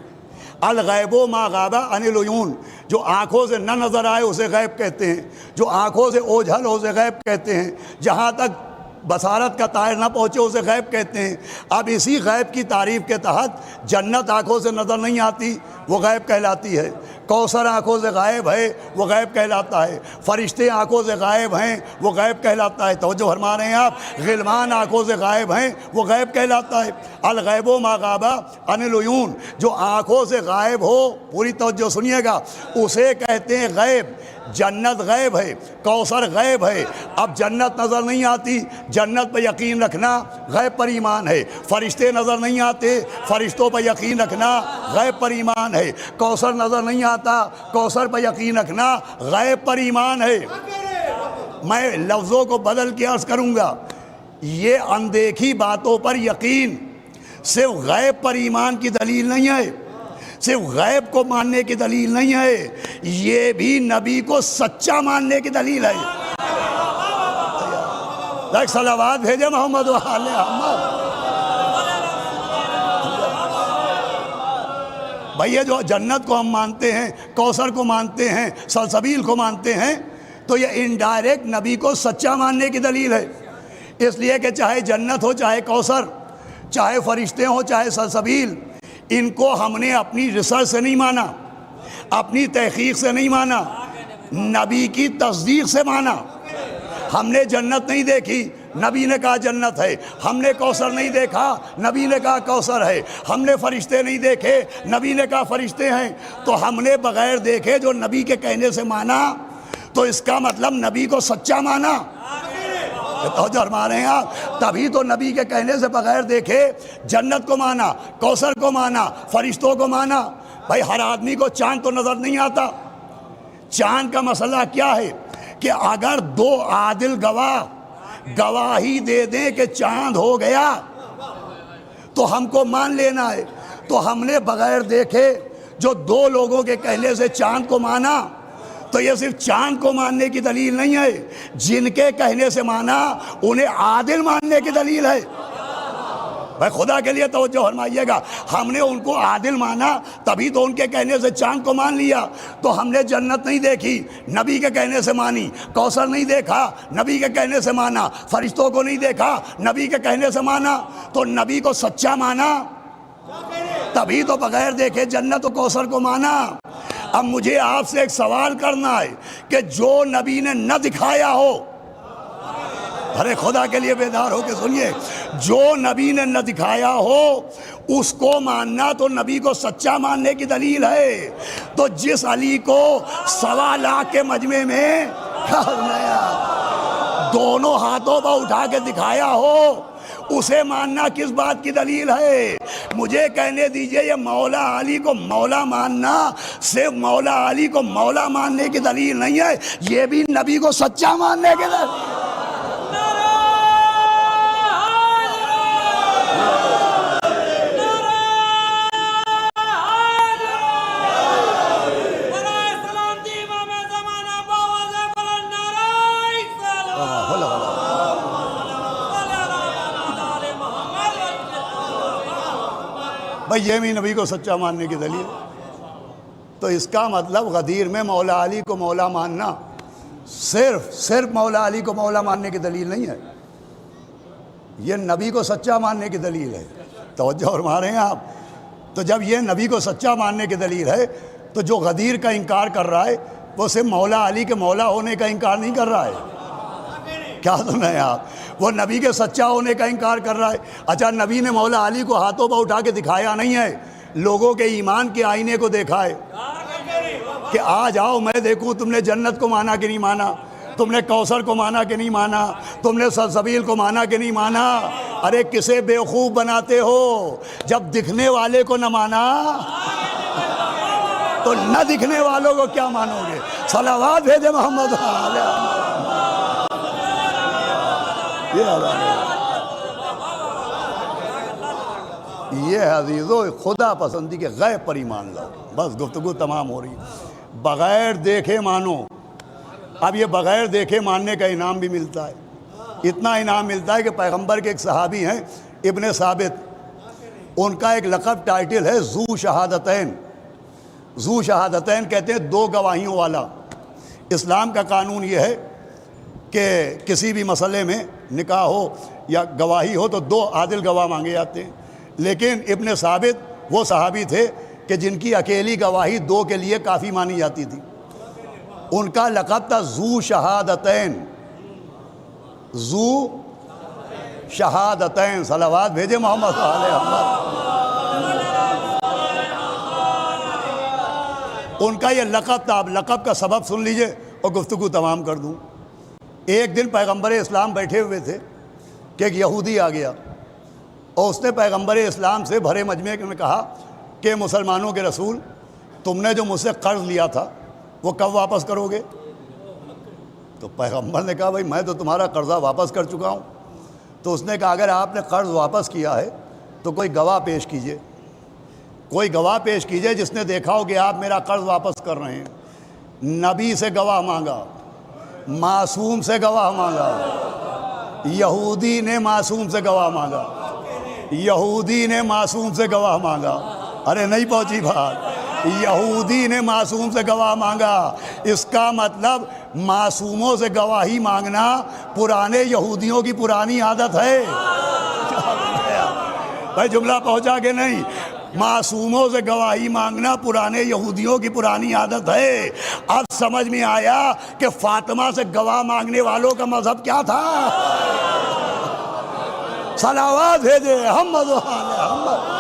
الغیب ما غاب عن العیون، جو آنکھوں سے نہ نظر آئے اسے غیب کہتے ہیں، جو آنکھوں سے اوجھل ہو اسے غیب کہتے ہیں، جہاں تک بصارت کا طائر نہ پہنچے اسے غیب کہتے ہیں۔ اب اسی غیب کی تعریف کے تحت جنت آنکھوں سے نظر نہیں آتی، وہ غیب کہلاتی ہے۔ کوثر آنکھوں سے غائب ہے، وہ غیب کہلاتا ہے۔ فرشتے آنکھوں سے غائب ہیں، وہ غیب کہلاتا ہے۔ توجہ فرما رہے ہیں آپ؟ غلمان آنکھوں سے غائب ہیں، وہ غیب کہلاتا ہے۔ الغیب ما غاب عن العیون، جو آنکھوں سے غائب ہو، پوری توجہ سنیے گا، اسے کہتے ہیں غیب۔ جنت غیب ہے، کوثر غیب ہے۔ اب جنت نظر نہیں آتی، جنت پہ یقین رکھنا غیب پر ایمان ہے۔ فرشتے نظر نہیں آتے، فرشتوں پہ یقین رکھنا غیب پر ایمان ہے۔ کوثر نظر نہیں آتا، کوثر پہ یقین رکھنا غیب پر ایمان ہے۔ میں لفظوں کو بدل کے عرض کروں گا، یہ اندیکھی باتوں پر یقین صرف غیب پر ایمان کی دلیل نہیں ہے، صرف غیب کو ماننے کی دلیل نہیں ہے، یہ بھی نبی کو سچا ماننے کی دلیل ہے۔ صلوات بھیجے محمد و آل محمد۔ بھئی یہ جو جنت کو ہم مانتے ہیں، کوثر کو مانتے ہیں، سلسبیل کو مانتے ہیں، تو یہ انڈائریکٹ نبی کو سچا ماننے کی دلیل ہے۔ اس لیے کہ چاہے جنت ہو، چاہے کوثر، چاہے فرشتے ہوں، چاہے سلسبیل، ان کو ہم نے اپنی ریسرچ سے نہیں مانا، اپنی تحقیق سے نہیں مانا، نبی کی تصدیق سے مانا۔ ہم نے جنت نہیں دیکھی، نبی نے کہا جنت ہے۔ ہم نے کوثر نہیں دیکھا، نبی نے کہا کوثر ہے۔ ہم نے فرشتے نہیں دیکھے، نبی نے کہا فرشتے ہیں۔ تو ہم نے بغیر دیکھے جو نبی کے کہنے سے مانا، تو اس کا مطلب نبی کو سچا مانا۔ توجہ فرما رہے ہیں آپ؟ تبھی تو نبی کے کہنے سے بغیر دیکھے جنت کو مانا، کوثر کو مانا، فرشتوں کو مانا۔ بھائی ہر آدمی کو چاند تو نظر نہیں آتا۔ چاند کا مسئلہ کیا ہے کہ اگر دو عادل گواہ گواہی دے دیں کہ چاند ہو گیا تو ہم کو مان لینا ہے۔ تو ہم نے بغیر دیکھے جو دو لوگوں کے کہنے سے چاند کو مانا، تو یہ صرف چاند کو ماننے کی دلیل نہیں ہے، جن کے کہنے سے مانا انہیں عادل ماننے کی دلیل ہے۔ بھائی خدا کے لیے توجہ فرمائیے گا، ہم نے ان کو عادل مانا، تبھی تو ان کے کہنے سے چاند کو مان لیا۔ تو ہم نے جنت نہیں دیکھی، نبی کے کہنے سے مانی، کوثر نہیں دیکھا، نبی کے کہنے سے مانا، فرشتوں کو نہیں دیکھا، نبی کے کہنے سے مانا۔ تو نبی کو سچا مانا، تبھی تو بغیر دیکھے جنت و کوثر کو مانا۔ اب مجھے آپ سے ایک سوال کرنا ہے کہ جو نبی نے نہ دکھایا ہو، ارے خدا کے لیے بیدار ہو کے سنیے، جو نبی نے نہ دکھایا ہو اس کو ماننا تو نبی کو سچا ماننے کی دلیل ہے۔ تو جس علی کو 1.25 لاکھ کے مجمع میں دونوں ہاتھوں پر اٹھا کے دکھایا ہو، اسے ماننا کس بات کی دلیل ہے؟ مجھے کہنے دیجئے، یہ مولا علی کو مولا ماننا صرف مولا علی کو مولا ماننے کی دلیل نہیں ہے، یہ بھی نبی کو سچا ماننے کی دلیل ہے۔ بھئی یہ بھی نبی کو سچا ماننے کی دلیل ہے۔ تو اس کا مطلب غدیر میں مولا علی کو مولا ماننا صرف مولا علی کو مولا ماننے کی دلیل نہیں ہے، یہ نبی کو سچا ماننے کی دلیل ہے۔ توجہ فرما رہے ہیں آپ؟ تو جب یہ نبی کو سچا ماننے کی دلیل ہے تو جو غدیر کا انکار کر رہا ہے وہ صرف مولا علی کے مولا ہونے کا انکار نہیں کر رہا ہے۔ کیا سن رہے ہیں آپ؟ وہ نبی کے سچا ہونے کا انکار کر رہا ہے۔ اچھا، نبی نے مولا علی کو ہاتھوں پر اٹھا کے دکھایا نہیں ہے، لوگوں کے ایمان کے آئینے کو دیکھا ہے کہ آ جاؤ میں دیکھوں تم نے جنت کو مانا کہ نہیں مانا، تم نے کوثر کو مانا کہ نہیں مانا، تم نے سلسبیل کو مانا کہ نہیں مانا۔ ارے کسے بیوقوف بناتے ہو؟ جب دکھنے والے کو نہ مانا تو نہ دکھنے والوں کو کیا مانو گے؟ صلوات بھیجے محمد علیہ۔ یہ عزیزو خدا پسندی کے غیب پر ایمان لاؤ، بس گفتگو تمام ہو رہی ہے۔ بغیر دیکھے مانو۔ اب یہ بغیر دیکھے ماننے کا انعام بھی ملتا ہے، اتنا انعام ملتا ہے کہ پیغمبر کے ایک صحابی ہیں ابن ثابت، ان کا ایک لقب ٹائٹل ہے ذو شہادتین۔ ذو شہادتین کہتے ہیں 2 گواہیوں والا۔ اسلام کا قانون یہ ہے کہ کسی بھی مسئلے میں نکاح ہو یا گواہی ہو تو 2 عادل گواہ مانگے جاتے ہیں، لیکن ابن ثابت وہ صحابی تھے کہ جن کی اکیلی گواہی 2 کے لیے کافی مانی جاتی تھی۔ ان کا لقب تھا ذو شہادتین۔ ذو شہادتین، صلوات بھیجے محمد صلی اللہ علیہ وسلم۔ ان کا یہ لقب تھا۔ اب لقب کا سبب سن لیجئے اور گفتگو تمام کر دوں۔ ایک دن پیغمبر اسلام بیٹھے ہوئے تھے کہ ایک یہودی آ گیا اور اس نے پیغمبر اسلام سے بھرے مجمع میں کہا کہ مسلمانوں کے رسول، تم نے جو مجھ سے قرض لیا تھا وہ کب واپس کرو گے؟ تو پیغمبر نے کہا بھائی میں تو تمہارا قرضہ واپس کر چکا ہوں۔ تو اس نے کہا اگر آپ نے قرض واپس کیا ہے تو کوئی گواہ پیش کیجئے، کوئی گواہ پیش کیجئے جس نے دیکھا ہو کہ آپ میرا قرض واپس کر رہے ہیں۔ نبی سے گواہ مانگا، معصوم سے گواہ مانگا، یہودی نے معصوم سے گواہ مانگا، یہودی نے معصوم سے گواہ مانگا۔ ارے نہیں پہنچی بات، یہودی نے معصوم سے گواہ مانگا۔ اس کا مطلب معصوموں سے گواہی مانگنا پرانے یہودیوں کی پرانی عادت ہے۔ بھائی جملہ پہنچا کہ نہیں؟ معصوموں سے گواہی مانگنا پرانے یہودیوں کی پرانی عادت ہے۔ اب سمجھ میں آیا کہ فاطمہ سے گواہ مانگنے والوں کا مذہب کیا تھا۔ صلوات بھیجے محمد محمد۔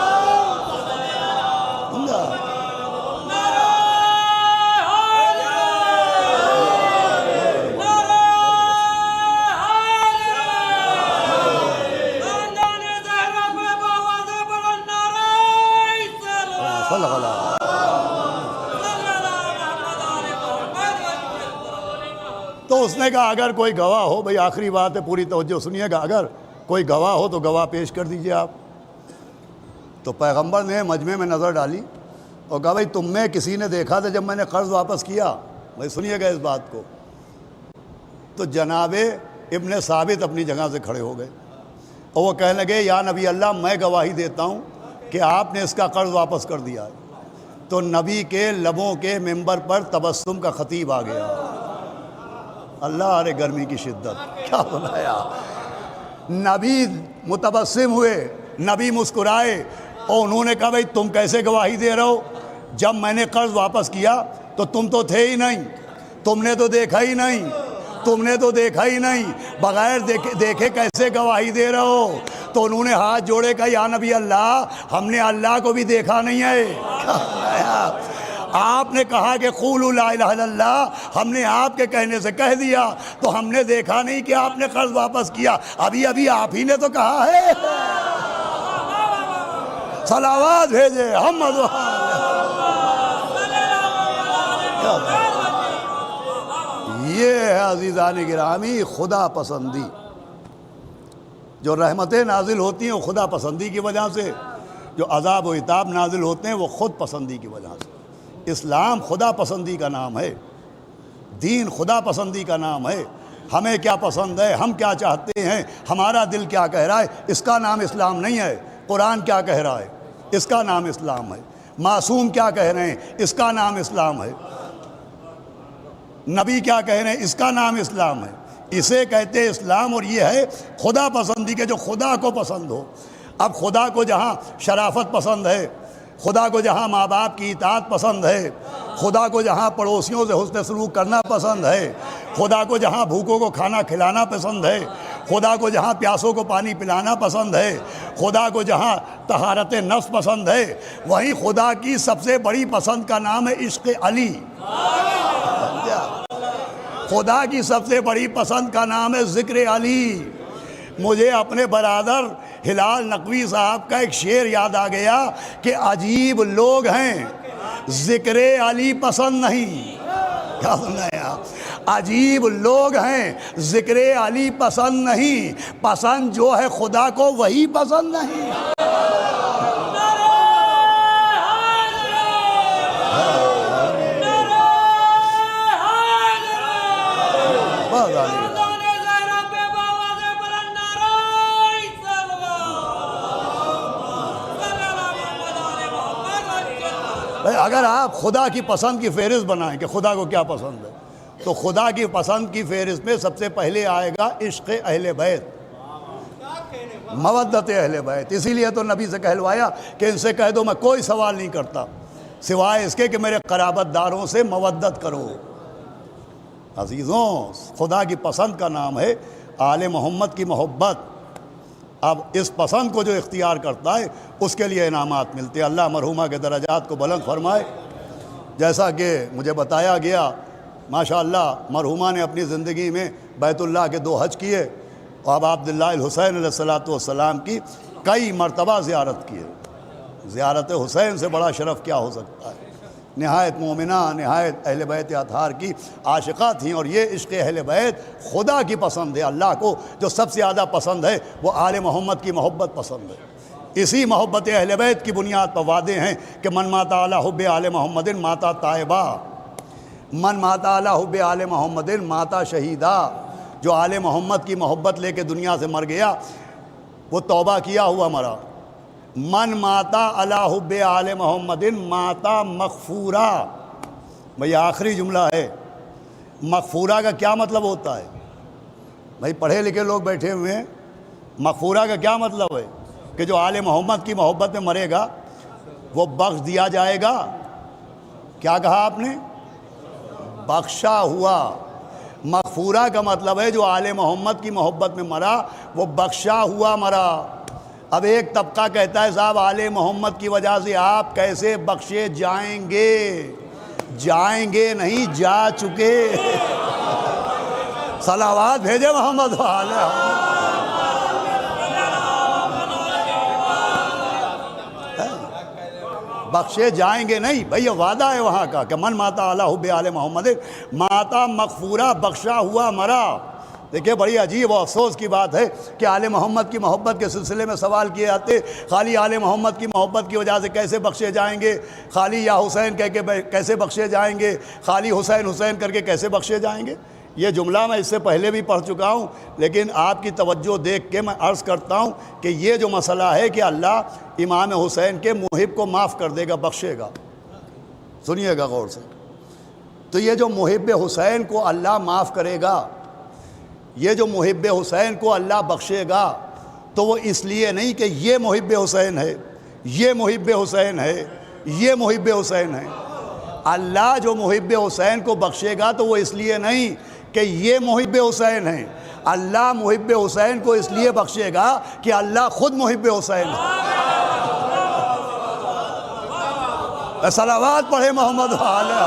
تو اس نے کہا اگر کوئی گواہ ہو، بھئی آخری بات ہے پوری توجہ سنیے گا، اگر کوئی گواہ ہو تو گواہ پیش کر دیجئے آپ۔ تو پیغمبر نے مجمع میں نظر ڈالی اور کہا بھئی تم میں کسی نے دیکھا تھا جب میں نے قرض واپس کیا؟ بھئی سنیے گا اس بات کو۔ تو جناب ابن ثابت اپنی جگہ سے کھڑے ہو گئے اور وہ کہنے لگے یا نبی اللہ میں گواہی دیتا ہوں کہ آپ نے اس کا قرض واپس کر دیا ہے۔ تو نبی کے لبوں کے منبر پر تبسم کا خطیب آ گیا۔ اللہ ارے گرمی کی شدت کیا بنایا۔ نبی متبسم ہوئے، نبی مسکرائے اور انہوں نے کہا بھائی تم کیسے گواہی دے رہے ہو؟ جب میں نے قرض واپس کیا تو تم تو تھے ہی نہیں، تم نے تو دیکھا ہی نہیں، تم نے تو دیکھا ہی نہیں، بغیر دیکھے کیسے گواہی دے رہے ہو؟ تو انہوں نے ہاتھ جوڑے کہا یا نبی اللہ ہم نے اللہ کو بھی دیکھا نہیں ہے۔ آپ نے کہا کہ قولوا لا الہ الا اللہ، ہم نے آپ کے کہنے سے کہہ دیا، تو ہم نے دیکھا نہیں کہ آپ نے قرض واپس کیا، ابھی آپ ہی نے تو کہا ہے۔ صلوات بھیجے محمد یہ ہے عزیزان گرامی خدا پسندی۔ جو رحمتیں نازل ہوتی ہیں وہ خدا پسندی کی وجہ سے، جو عذاب و عتاب نازل ہوتے ہیں وہ خود پسندی کی وجہ سے۔ اسلام خدا پسندی کا نام ہے، دین خدا پسندی کا نام ہے۔ ہمیں کیا پسند ہے، ہم کیا چاہتے ہیں، ہمارا دل کیا کہہ رہا ہے، اس کا نام اسلام نہیں ہے۔ قرآن کیا کہہ رہا ہے، اس کا نام اسلام ہے۔ معصوم کیا کہہ رہے ہیں، اس کا نام اسلام ہے۔ نبی کیا کہہ رہے ہیں، اس کا نام اسلام ہے۔ اسے کہتے اسلام، اور یہ ہے خدا پسندی کے جو خدا کو پسند ہو۔ اب خدا کو جہاں شرافت پسند ہے، خدا کو جہاں ماں باپ کی اطاعت پسند ہے، خدا کو جہاں پڑوسیوں سے حسن سلوک کرنا پسند ہے، خدا کو جہاں بھوکوں کو کھانا کھلانا پسند ہے، خدا کو جہاں پیاسوں کو پانی پلانا پسند ہے، خدا کو جہاں طہارت نفس پسند ہے، وہیں خدا کی سب سے بڑی پسند کا نام ہے عشق علی۔ خدا کی سب سے بڑی پسند کا نام ہے ذکر علی۔ مجھے اپنے برادر ہلال نقوی صاحب کا ایک شعر یاد آ گیا کہ عجیب لوگ ہیں ذکر علی پسند نہیں۔ کیا سننا ہے آپ؟ عجیب لوگ ہیں ذکر علی پسند نہیں، پسند جو ہے خدا کو وہی پسند نہیں۔ اگر آپ خدا کی پسند کی فہرست بنائیں کہ خدا کو کیا پسند ہے، تو خدا کی پسند کی فہرست میں سب سے پہلے آئے گا عشق اہل بیت، مودت اہل بیت۔ اسی لیے تو نبی سے کہلوایا کہ ان سے کہہ دو میں کوئی سوال نہیں کرتا سوائے اس کے کہ میرے قرابت داروں سے مودت کرو۔ عزیزوں، خدا کی پسند کا نام ہے آل محمد کی محبت۔ اب اس پسند کو جو اختیار کرتا ہے اس کے لیے انعامات ملتے ہیں۔ اللہ مرحومہ کے درجات کو بلند فرمائے۔ جیسا کہ مجھے بتایا گیا، ماشاءاللہ مرحومہ نے اپنی زندگی میں بیت اللہ کے 2 حج کیے، اور اب عبداللہ الحسین علیہ السلام کی کئی مرتبہ زیارت کیے۔ زیارت حسین سے بڑا شرف کیا ہو سکتا ہے؟ نہایت مومنہ، نہایت اہل بیت اطہار کی عاشقہ تھیں، اور یہ عشق اہل بیت خدا کی پسند ہے۔ اللہ کو جو سب سے زیادہ پسند ہے وہ آل محمد کی محبت پسند ہے۔ اسی محبت اہل بیت کی بنیاد پر وعدے ہیں کہ من مات علی حب آل محمد ماتا طائبہ، من مات علی حب آل محمد ماتا شہیدہ۔ جو آل محمد کی محبت لے کے دنیا سے مر گیا وہ توبہ کیا ہوا مرا۔ من ماتا علی حب آل محمد ماتا مغفورا۔ بھئی آخری جملہ ہے، مغفورا کا کیا مطلب ہوتا ہے؟ بھئی پڑھے لکھے لوگ بیٹھے ہوئے ہیں، مغفورا کا کیا مطلب ہے؟ کہ جو آل محمد کی محبت میں مرے گا وہ بخش دیا جائے گا۔ کیا کہا آپ نے؟ بخشا ہوا۔ مغفورا کا مطلب ہے جو آل محمد کی محبت میں مرا وہ بخشا ہوا مرا۔ اب ایک طبقہ کہتا ہے صاحب آل محمد کی وجہ سے آپ کیسے بخشے جائیں گے؟ جائیں گے نہیں، جا چکے۔ صلوات بھیجے محمد والے۔ بخشے جائیں گے نہیں، بھئی یہ وعدہ ہے وہاں کا کہ من ماتا علی حب آل محمد ماتا مغفورا، بخشا ہوا مرا۔ دیکھیں بڑی عجیب و افسوس کی بات ہے کہ آل محمد کی محبت کے سلسلے میں سوال کیے جاتے، خالی آل محمد کی محبت کی وجہ سے کیسے بخشے جائیں گے، خالی یا حسین کہہ کے کیسے بخشے جائیں گے، خالی حسین حسین کر کے کیسے بخشے جائیں گے۔ یہ جملہ میں اس سے پہلے بھی پڑھ چکا ہوں، لیکن آپ کی توجہ دیکھ کے میں عرض کرتا ہوں کہ یہ جو مسئلہ ہے کہ اللہ امام حسین کے محب کو معاف کر دے گا، بخشے گا، سنیے گا غور سے۔ تو یہ جو محب حسین کو اللہ معاف کرے گا، یہ جو محب حسین کو اللہ بخشے گا، تو وہ اس لیے نہیں کہ یہ محب حسین ہے، یہ محب حسین ہے، یہ محب حسین ہے۔ اللہ جو محب حسین کو بخشے گا تو وہ اس لیے نہیں کہ یہ محب حسین ہیں. اللہ محب حسین کو اس لیے بخشے گا کہ اللہ خود محب حسین ہے. صلوات پڑھے محمد علیہ.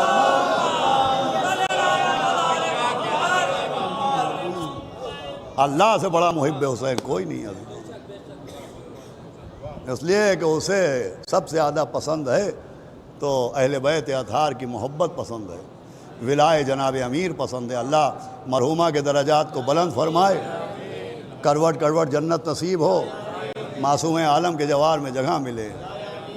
اللہ سے بڑا محب حسین کوئی نہیں ہے. اس لیے کہ اسے سب سے زیادہ پسند ہے تو اہل بیت اطہار کی محبت پسند ہے، ولائے جناب امیر پسند ہے. اللہ مرحومہ کے درجات کو بلند فرمائے، کروٹ کروٹ جنت نصیب ہو، معصوم عالم کے جوار میں جگہ ملے.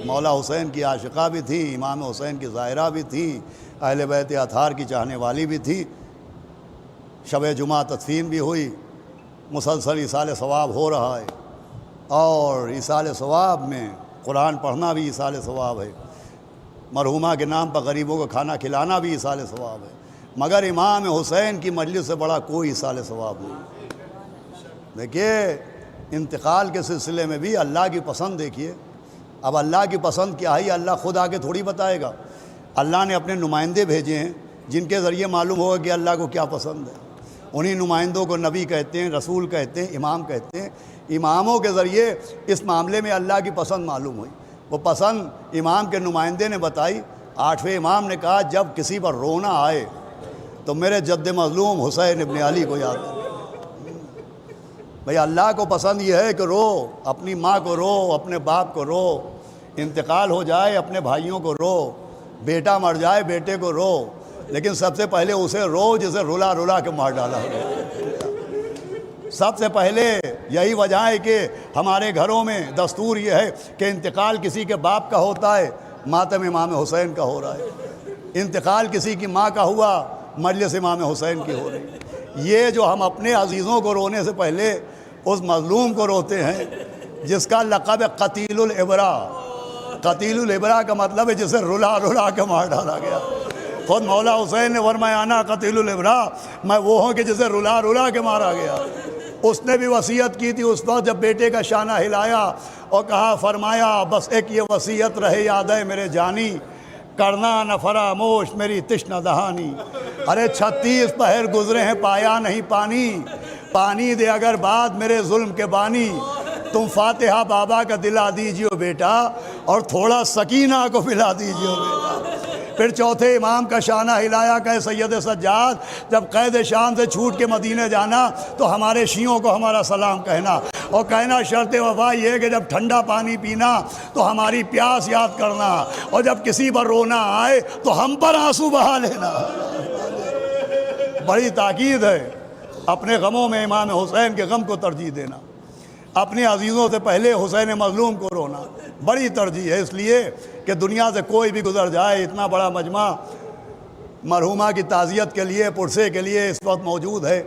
مولا حسین کی عاشقہ بھی تھی، امام حسین کی ظاہرہ بھی تھی، اہل بیت اطہار کی چاہنے والی بھی تھی. شب جمعہ تدفین بھی ہوئی، مسلسل ایصال ثواب ہو رہا ہے، اور ایصال ثواب میں قرآن پڑھنا بھی ایصال ثواب ہے، مرحومہ کے نام پر غریبوں کو کھانا کھلانا بھی ایصال ثواب ہے. مگر امام حسین کی مجلس سے بڑا کوئی ایصال ثواب نہیں. دیکھیے انتقال کے سلسلے میں بھی اللہ کی پسند دیکھیے. اب اللہ کی پسند کیا ہے اللہ خود آگے تھوڑی بتائے گا. اللہ نے اپنے نمائندے بھیجے ہیں جن کے ذریعے معلوم ہوگا کہ اللہ کو کیا پسند ہے. انہی نمائندوں کو نبی کہتے ہیں، رسول کہتے ہیں، امام کہتے ہیں. اماموں کے ذریعے اس معاملے میں اللہ کی پسند معلوم ہوئی. وہ پسند امام کے نمائندے نے بتائی. 8ویں امام نے کہا جب کسی پر رونا آئے تو میرے جد مظلوم حسین ابن علی کو یاد ہے. بھئی اللہ کو پسند یہ ہے کہ رو، اپنی ماں کو رو، اپنے باپ کو رو، انتقال ہو جائے اپنے بھائیوں کو رو، بیٹا مر جائے بیٹے کو رو، لیکن سب سے پہلے اسے رو جسے رلا رلا کے مار ڈالا. سب سے پہلے یہی وجہ ہے کہ ہمارے گھروں میں دستور یہ ہے کہ انتقال کسی کے باپ کا ہوتا ہے، ماتم امام حسین کا ہو رہا ہے. انتقال کسی کی ماں کا ہوا، مجلس امام حسین کی ہو رہی ہے. یہ جو ہم اپنے عزیزوں کو رونے سے پہلے اس مظلوم کو روتے ہیں جس کا لقب ہے قتیل الابرا. قتیل الابرا کا مطلب ہے جسے رلا رلا کے مار ڈالا گیا. خود مولا حسین نے فرمایا انا قتیل الابرا، میں وہ ہوں کہ جسے رلا رلا کے مارا گیا. اس نے بھی وصیت کی تھی اس وقت جب بیٹے کا شانہ ہلایا اور کہا، فرمایا بس ایک یہ وصیت رہے یاد ہے میرے جانی، کرنا نہ فراموش میری تشنہ دہانی. ارے 36 پہر گزرے ہیں پایا نہیں پانی، پانی دے اگر بعد میرے ظلم کے بانی. تم فاتحہ بابا کا دلا دیجیو بیٹا اور تھوڑا سکینہ کو پلا دیجیو بیٹا. پھر چوتھے امام کا شانہ ہلایا کہ سید سجاد جب قید شام سے چھوٹ کے مدینے جانا تو ہمارے شیعوں کو ہمارا سلام کہنا، اور کہنا شرط وفا یہ ہے کہ جب ٹھنڈا پانی پینا تو ہماری پیاس یاد کرنا، اور جب کسی پر رونا آئے تو ہم پر آنسو بہا لینا. بڑی تاکید ہے اپنے غموں میں امام حسین کے غم کو ترجیح دینا، اپنے عزیزوں سے پہلے حسین مظلوم کو رونا بڑی ترجیح ہے. اس لیے کہ دنیا سے کوئی بھی گزر جائے، اتنا بڑا مجمع مرحومہ کی تعزیت کے لیے، پرسے کے لیے اس وقت موجود ہے.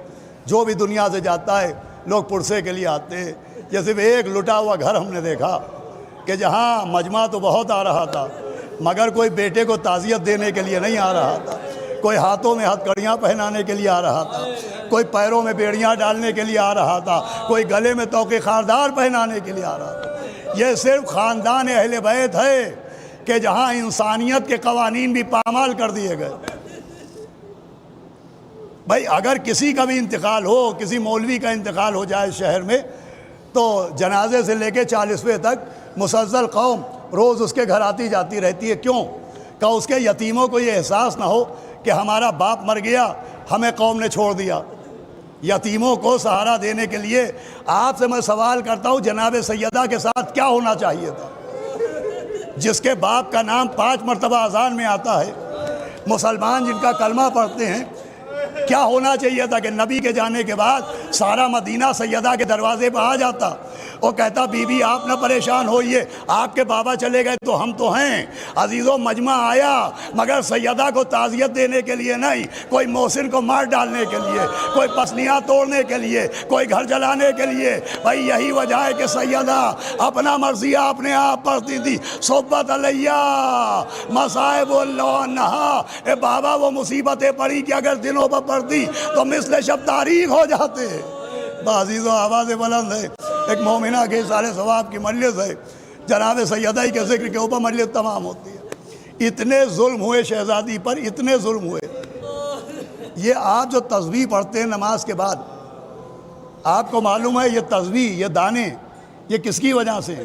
جو بھی دنیا سے جاتا ہے لوگ پرسے کے لیے آتے ہیں. یہ صرف ایک لٹا ہوا گھر ہم نے دیکھا کہ جہاں مجمع تو بہت آ رہا تھا مگر کوئی بیٹے کو تعزیت دینے کے لیے نہیں آ رہا تھا، کوئی ہاتھوں میں ہتھ کڑیاں پہنانے کے لیے آ رہا تھا، کوئی پیروں میں بیڑیاں ڈالنے کے لیے آ رہا تھا، کوئی گلے میں توقے خاردار پہنانے کے لیے آ رہا تھا. یہ صرف خاندان اہل بیت ہے کہ جہاں انسانیت کے قوانین بھی پامال کر دیے گئے. بھائی اگر کسی کا بھی انتقال ہو، کسی مولوی کا انتقال ہو جائے شہر میں تو جنازے سے لے کے 40ویں تک مسلسل قوم روز اس کے گھر آتی جاتی رہتی ہے. کیوں؟ کہ اس کے یتیموں کو یہ احساس نہ ہو کہ ہمارا باپ مر گیا، ہمیں قوم نے چھوڑ دیا. یتیموں کو سہارا دینے کے لیے آپ سے میں سوال کرتا ہوں جناب سیدہ کے ساتھ کیا ہونا چاہیے تھا؟ جس کے باپ کا نام 5 مرتبہ اذان میں آتا ہے، مسلمان جن کا کلمہ پڑھتے ہیں، کیا ہونا چاہیے تھا کہ نبی کے جانے کے بعد سارا مدینہ سیدہ کے دروازے پہ آ جاتا اور کہتا بی بی آپ نہ پریشان ہوئیے، آپ کے بابا چلے گئے تو ہم تو ہیں. عزیزوں مجمع آیا مگر سیدہ کو تعزیت دینے کے لیے نہیں، کوئی محسن کو مار ڈالنے کے لیے، کوئی پسلیاں توڑنے کے لیے، کوئی گھر جلانے کے لیے. بھائی یہی وجہ ہے کہ سیدہ اپنا مرضیہ اپنے آپ پڑھتی تھی. صحبت علیہ مصائب اللہ نہا، اے بابا وہ مصیبتیں پڑی کہ اگر دنوں پر پڑتی تو مثل شب تاریخ ہو جاتے. عزیزوں آواز بلند ہے. ایک مومنہ کے ایصال ثواب کی مجلس ہے، جناب سیدہ کے ذکر کے اوپر مجلس تمام ہوتی ہے. اتنے ظلم ہوئے شہزادی پر، اتنے ظلم ہوئے. یہ آپ جو تسبیح پڑھتے ہیں نماز کے بعد، آپ کو معلوم ہے یہ تسبیح، یہ دانے، یہ کس کی وجہ سے ہیں؟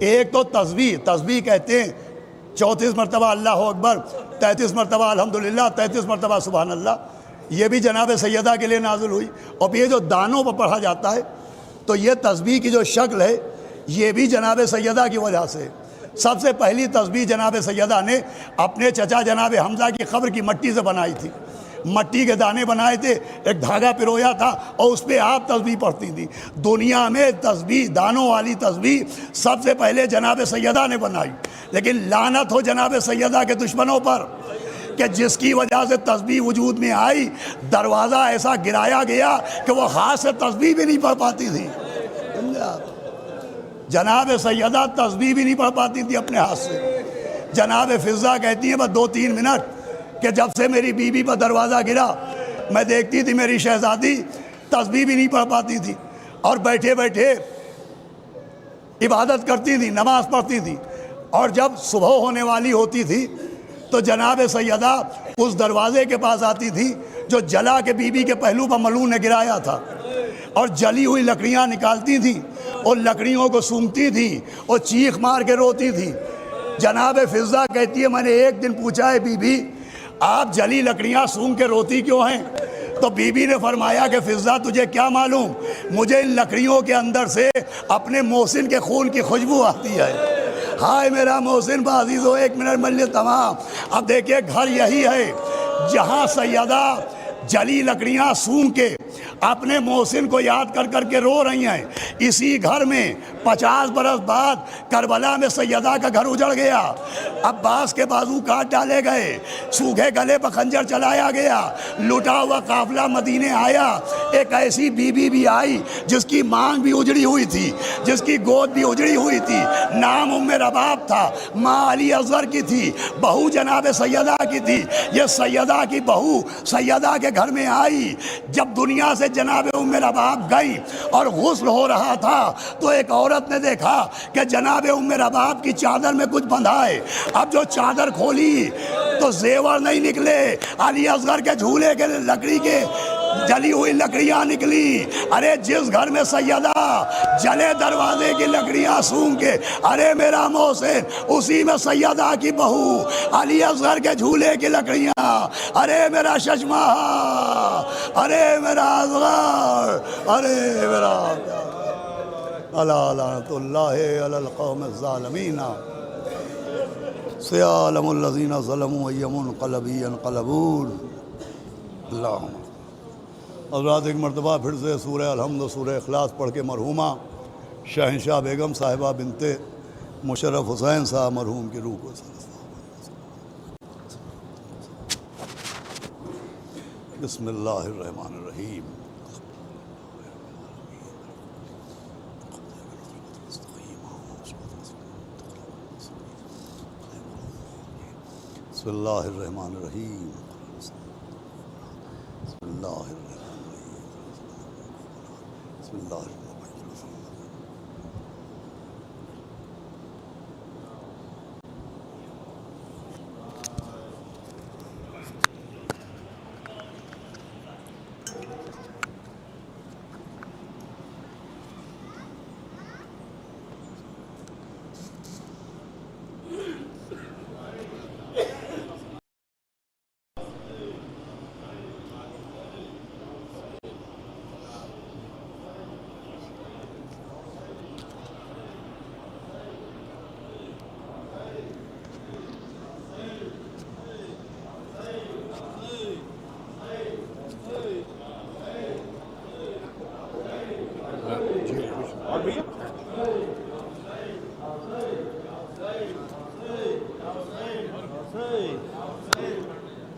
ایک تو تسبیح کہتے ہیں 34 مرتبہ اللہ اکبر، 33 مرتبہ الحمدللہ، 33 مرتبہ سبحان اللہ، یہ بھی جناب سیدہ کے لیے نازل ہوئی. اور یہ جو دانوں پر پڑھا جاتا ہے تو یہ تسبیح کی جو شکل ہے یہ بھی جناب سیدہ کی وجہ سے. سب سے پہلی تسبیح جناب سیدہ نے اپنے چچا جناب حمزہ کی قبر کی مٹی سے بنائی تھی. مٹی کے دانے بنائے تھے، ایک دھاگا پرویا تھا اور اس پہ آپ تسبیح پڑھتی تھی. دنیا میں تسبیح، دانوں والی تسبیح سب سے پہلے جناب سیدہ نے بنائی. لیکن لعنت ہو جناب سیدہ کے دشمنوں پر کہ جس کی وجہ سے تسبیح وجود میں آئی، دروازہ ایسا گرایا گیا کہ وہ ہاتھ سے تسبیح بھی نہیں پڑھ پاتی تھی. جناب سیدہ تسبیح بھی نہیں پڑھ پاتی تھی اپنے ہاتھ سے. جناب فضہ کہتی ہیں بس 2-3 منٹ کہ جب سے میری بیوی پر دروازہ گرا میں دیکھتی تھی میری شہزادی تسبیح بھی نہیں پڑھ پاتی تھی اور بیٹھے بیٹھے عبادت کرتی تھی، نماز پڑھتی تھی. اور جب صبح ہونے والی ہوتی تھی تو جناب سیدہ اس دروازے کے پاس آتی تھی جو جلا کے بیوی کے پہلو پر ملعون نے گرایا تھا، اور جلی ہوئی لکڑیاں نکالتی تھیں اور لکڑیوں کو سونگتی تھی اور چیخ مار کے روتی تھی. جناب فضہ کہتی ہے میں نے ایک دن پوچھا ہے بی بی آپ جلی لکڑیاں سونگ کے روتی کیوں ہیں؟ تو بی بی نے فرمایا کہ فضہ تجھے کیا معلوم، مجھے ان لکڑیوں کے اندر سے اپنے محسن کے خون کی خوشبو آتی ہے. ہائے میرا محسن عزیز ہو، 1 منٹ مل تمام. اب دیکھیے گھر یہی ہے جہاں سیدہ جلی لکڑیاں سونگ کے اپنے محسن کو یاد کر کر کے رو رہی ہیں. اسی گھر میں 50 برس بعد کربلا میں سیدہ کا گھر اجڑ گیا. عباس کے بازو کاٹ ڈالے گئے، سوکھے گلے پر خنجر چلایا گیا، لٹا ہوا قافلہ مدینے آیا. ایک ایسی بیوی بھی آئی جس کی مانگ بھی اجڑی ہوئی تھی، جس کی گود بھی اجڑی ہوئی تھی. نام ام رباب تھا، ماں علی اصغر کی تھی، بہو جناب سیدہ کی تھی. یہ سیدہ کی بہو سیدہ کے گھر میں آئی. جب دنیا سے جناب ام رباب گئی اور غسل ہو رہا تھا تو ایک عورت نے دیکھا کہ جناب ام رباب کی چادر میں کچھ بندھا ہے. اب جو چادر کھولی تو زیور نہیں نکلے، علی اصغر کے جھولے کے لکڑی کے جلی ہوئی لکڑیاں نکلی. ارے جس گھر میں سیدہ جلے دروازے کی لکڑیاں سونگ کے، ارے میرا محسن اسی میں سیدہ کی بہو علی اصغر کے جھولے کی لکڑیاں. ارے میرا ششمہ، ارے میرا اصغر، ارے میرا الا لعنت اللہ علی القوم الظالمین سیعلم الذین ظلموا ای منقلب ینقلبون. اللہم حضرات ایک مرتبہ پھر سے سورہ الحمد و سورہ اخلاص پڑھ کے مرحومہ شہنشاہ بیگم صاحبہ بنت مشرف حسین صاحب مرحوم کی روح کو بسم اللہ الرحمن الرحیم. بسم اللہ الرحمن الرحیم. بسم اللہ الرحمن الرحیم. بسم اللہ الرحمن الرحیم.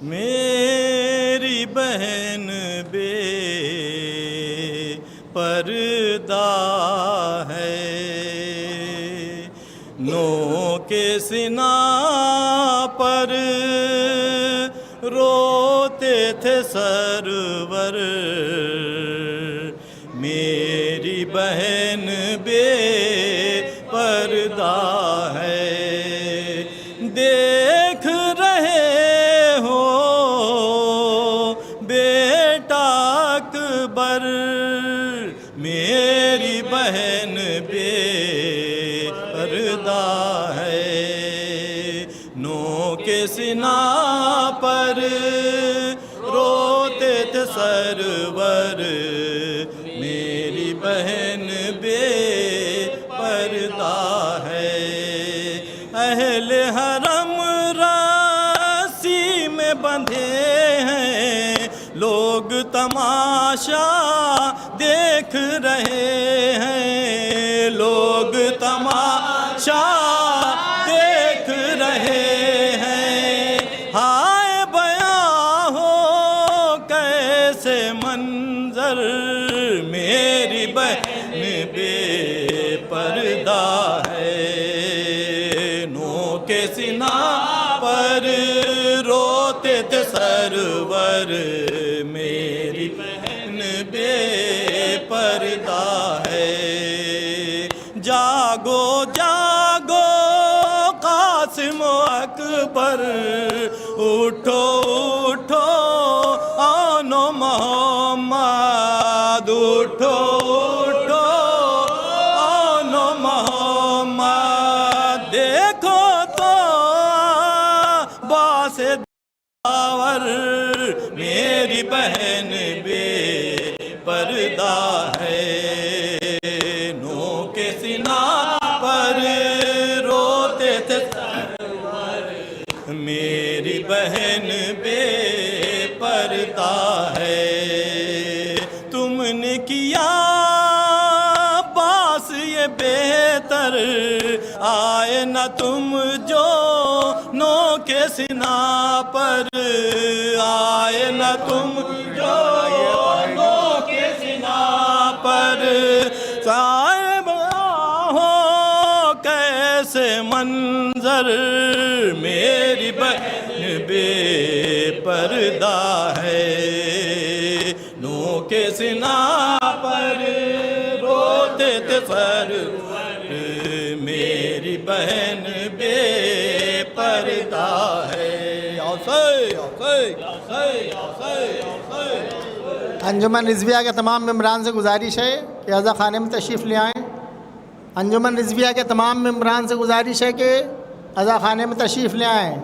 میری بہن بے پردہ ہے، نو کے سینہ پر روتے تھے سرور. میری بہن بے پردہ ہے، دیکھ رہے ہو بے نو کے سنا پر روتے تھے سرور میری بہن بے پردہ ہے اہل حرم رسی میں بندھے ہیں لوگ تماشا دیکھ رہے ہیں لوگ تماشا دیکھ رہے ہیں ہائے بیاں ہو کیسے منظر میری بہن بے پردہ ہے نو کے سنا پر روتے تھے سرور میری بہن بے پردہ ہے جاگو جاگو قاسم و اکبر اٹھو اٹھو آنو محمد اٹھو اٹھو آنو محمد دیکھو تو باس داور میری بہن بے پردہ ہے نو کے سنا پر روتے تھے میری بہن بے پردہ ہے تم نے کیا باس یہ بہتر آئے نہ تم جو نو کے سنا پر آئے نہ تم جو نو کے سنا پر صاحب ہو کیسے منظر میری بہن بے پردہ ہے نو کے سنا پر روتے تھے سرور میری بہن بے پردہ ہے انجمن رضویہ کے تمام ممبران سے گزارش ہے کہ عزا خانے میں تشریف لے آئیں انجمن رضویہ کے تمام ممبران سے گزارش ہے کہ عزا خانے میں تشریف لے آئیں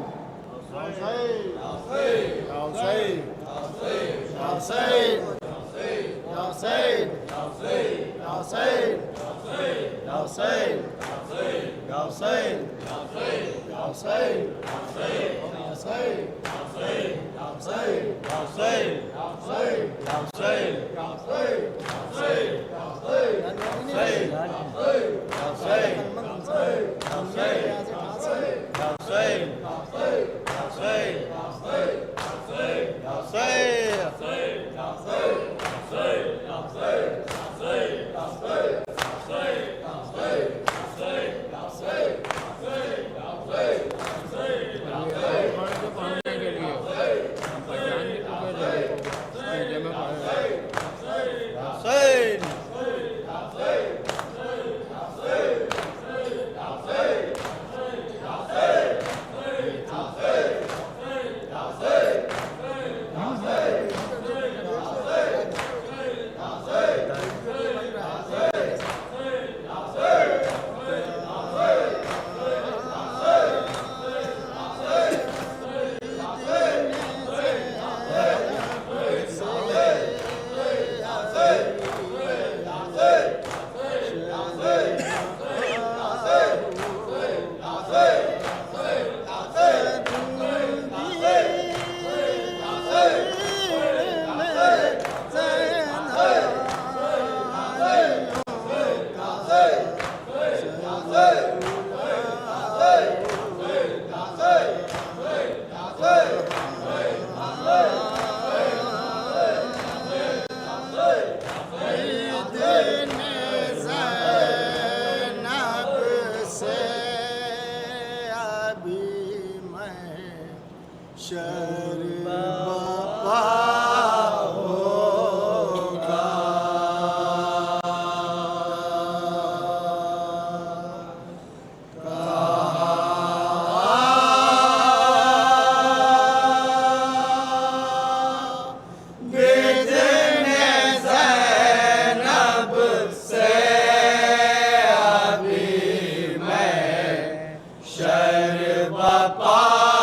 بپا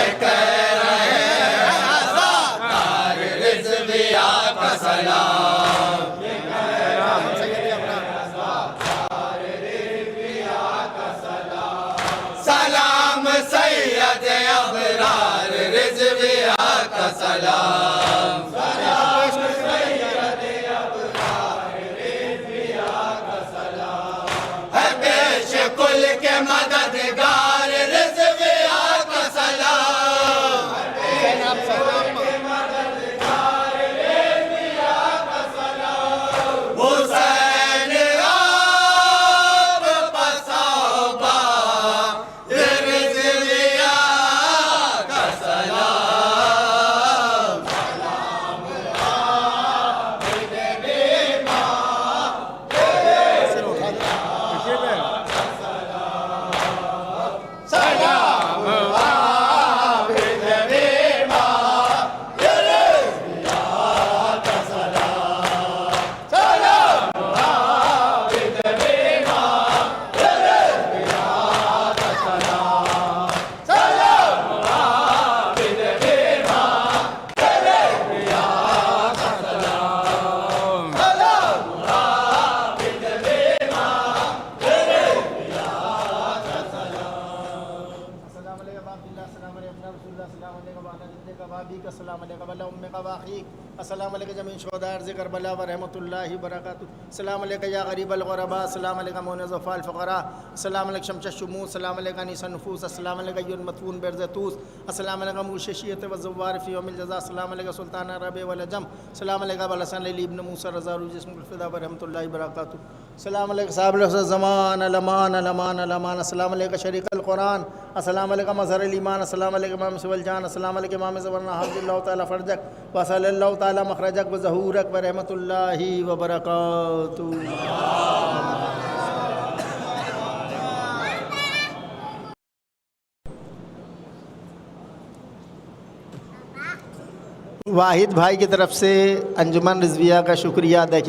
یہ کہہ رہے ہیں عزاکار رضویہ کا سلام، یہ کہہ رہے ہیں عزاکار رضویہ کا سلام، سلام سید ابرار رضویہ کا سلام، سلام سید ابرار رضویہ کا سلام، ہے پیش کل کے مددگار رضویہ کا سلام، حسین آپ پسابا رضویہ کا سلام، سلام عابد بیما سلام عابد بیما رضویہ کا سلام، سلام عابد بیما رضویہ کا سلام، سلام عابد بیما رضویہ کا سلام، سلام عابد بیما رضویہ کا سلام۔ السلام علیکم عبداللہ، السلام علیکم رسول اللہ، السلام علیکم وعلیٰ جدک وابیک، السلام علیکم وعلیٰ امک واخیک، السلام علیکم جمیع شہداء ارض کربلا ورحمۃ اللہ وبرکاتہ، السلام علیکم یا غریب الغرباء، السلام علیکم مونس وفاء الفقراء، السلام علیکم شمس الشموس، السلام علیکم انیس النفوس، السلام علیکم ای المدفون برزتوس، السلام علیکم موششیت والزوار فی یوم الجزاء، السلام علیکم سلطان ربیع والعجم، السلام علیکم الحسن علی ابن موسیٰ رضا جسم الفدا ورحمۃ اللہ وبرکاتہ، السلام علیکم صاحب الزمان الامان الامان الامان، السلام علیکم شریک القرآن، السلام علیکم مظہر الایمان، السلام علیکم امام سوال جان، السلام علیکم امام زبرنا حافظ اللہ تعالیٰ فرجک وصلی اللہ تعالیٰ مخرجک وظہورک ورحمۃ اللہ وبرکاتہ۔ واحد بھائی کی طرف سے انجمن رضویہ کا شکریہ ادا کیا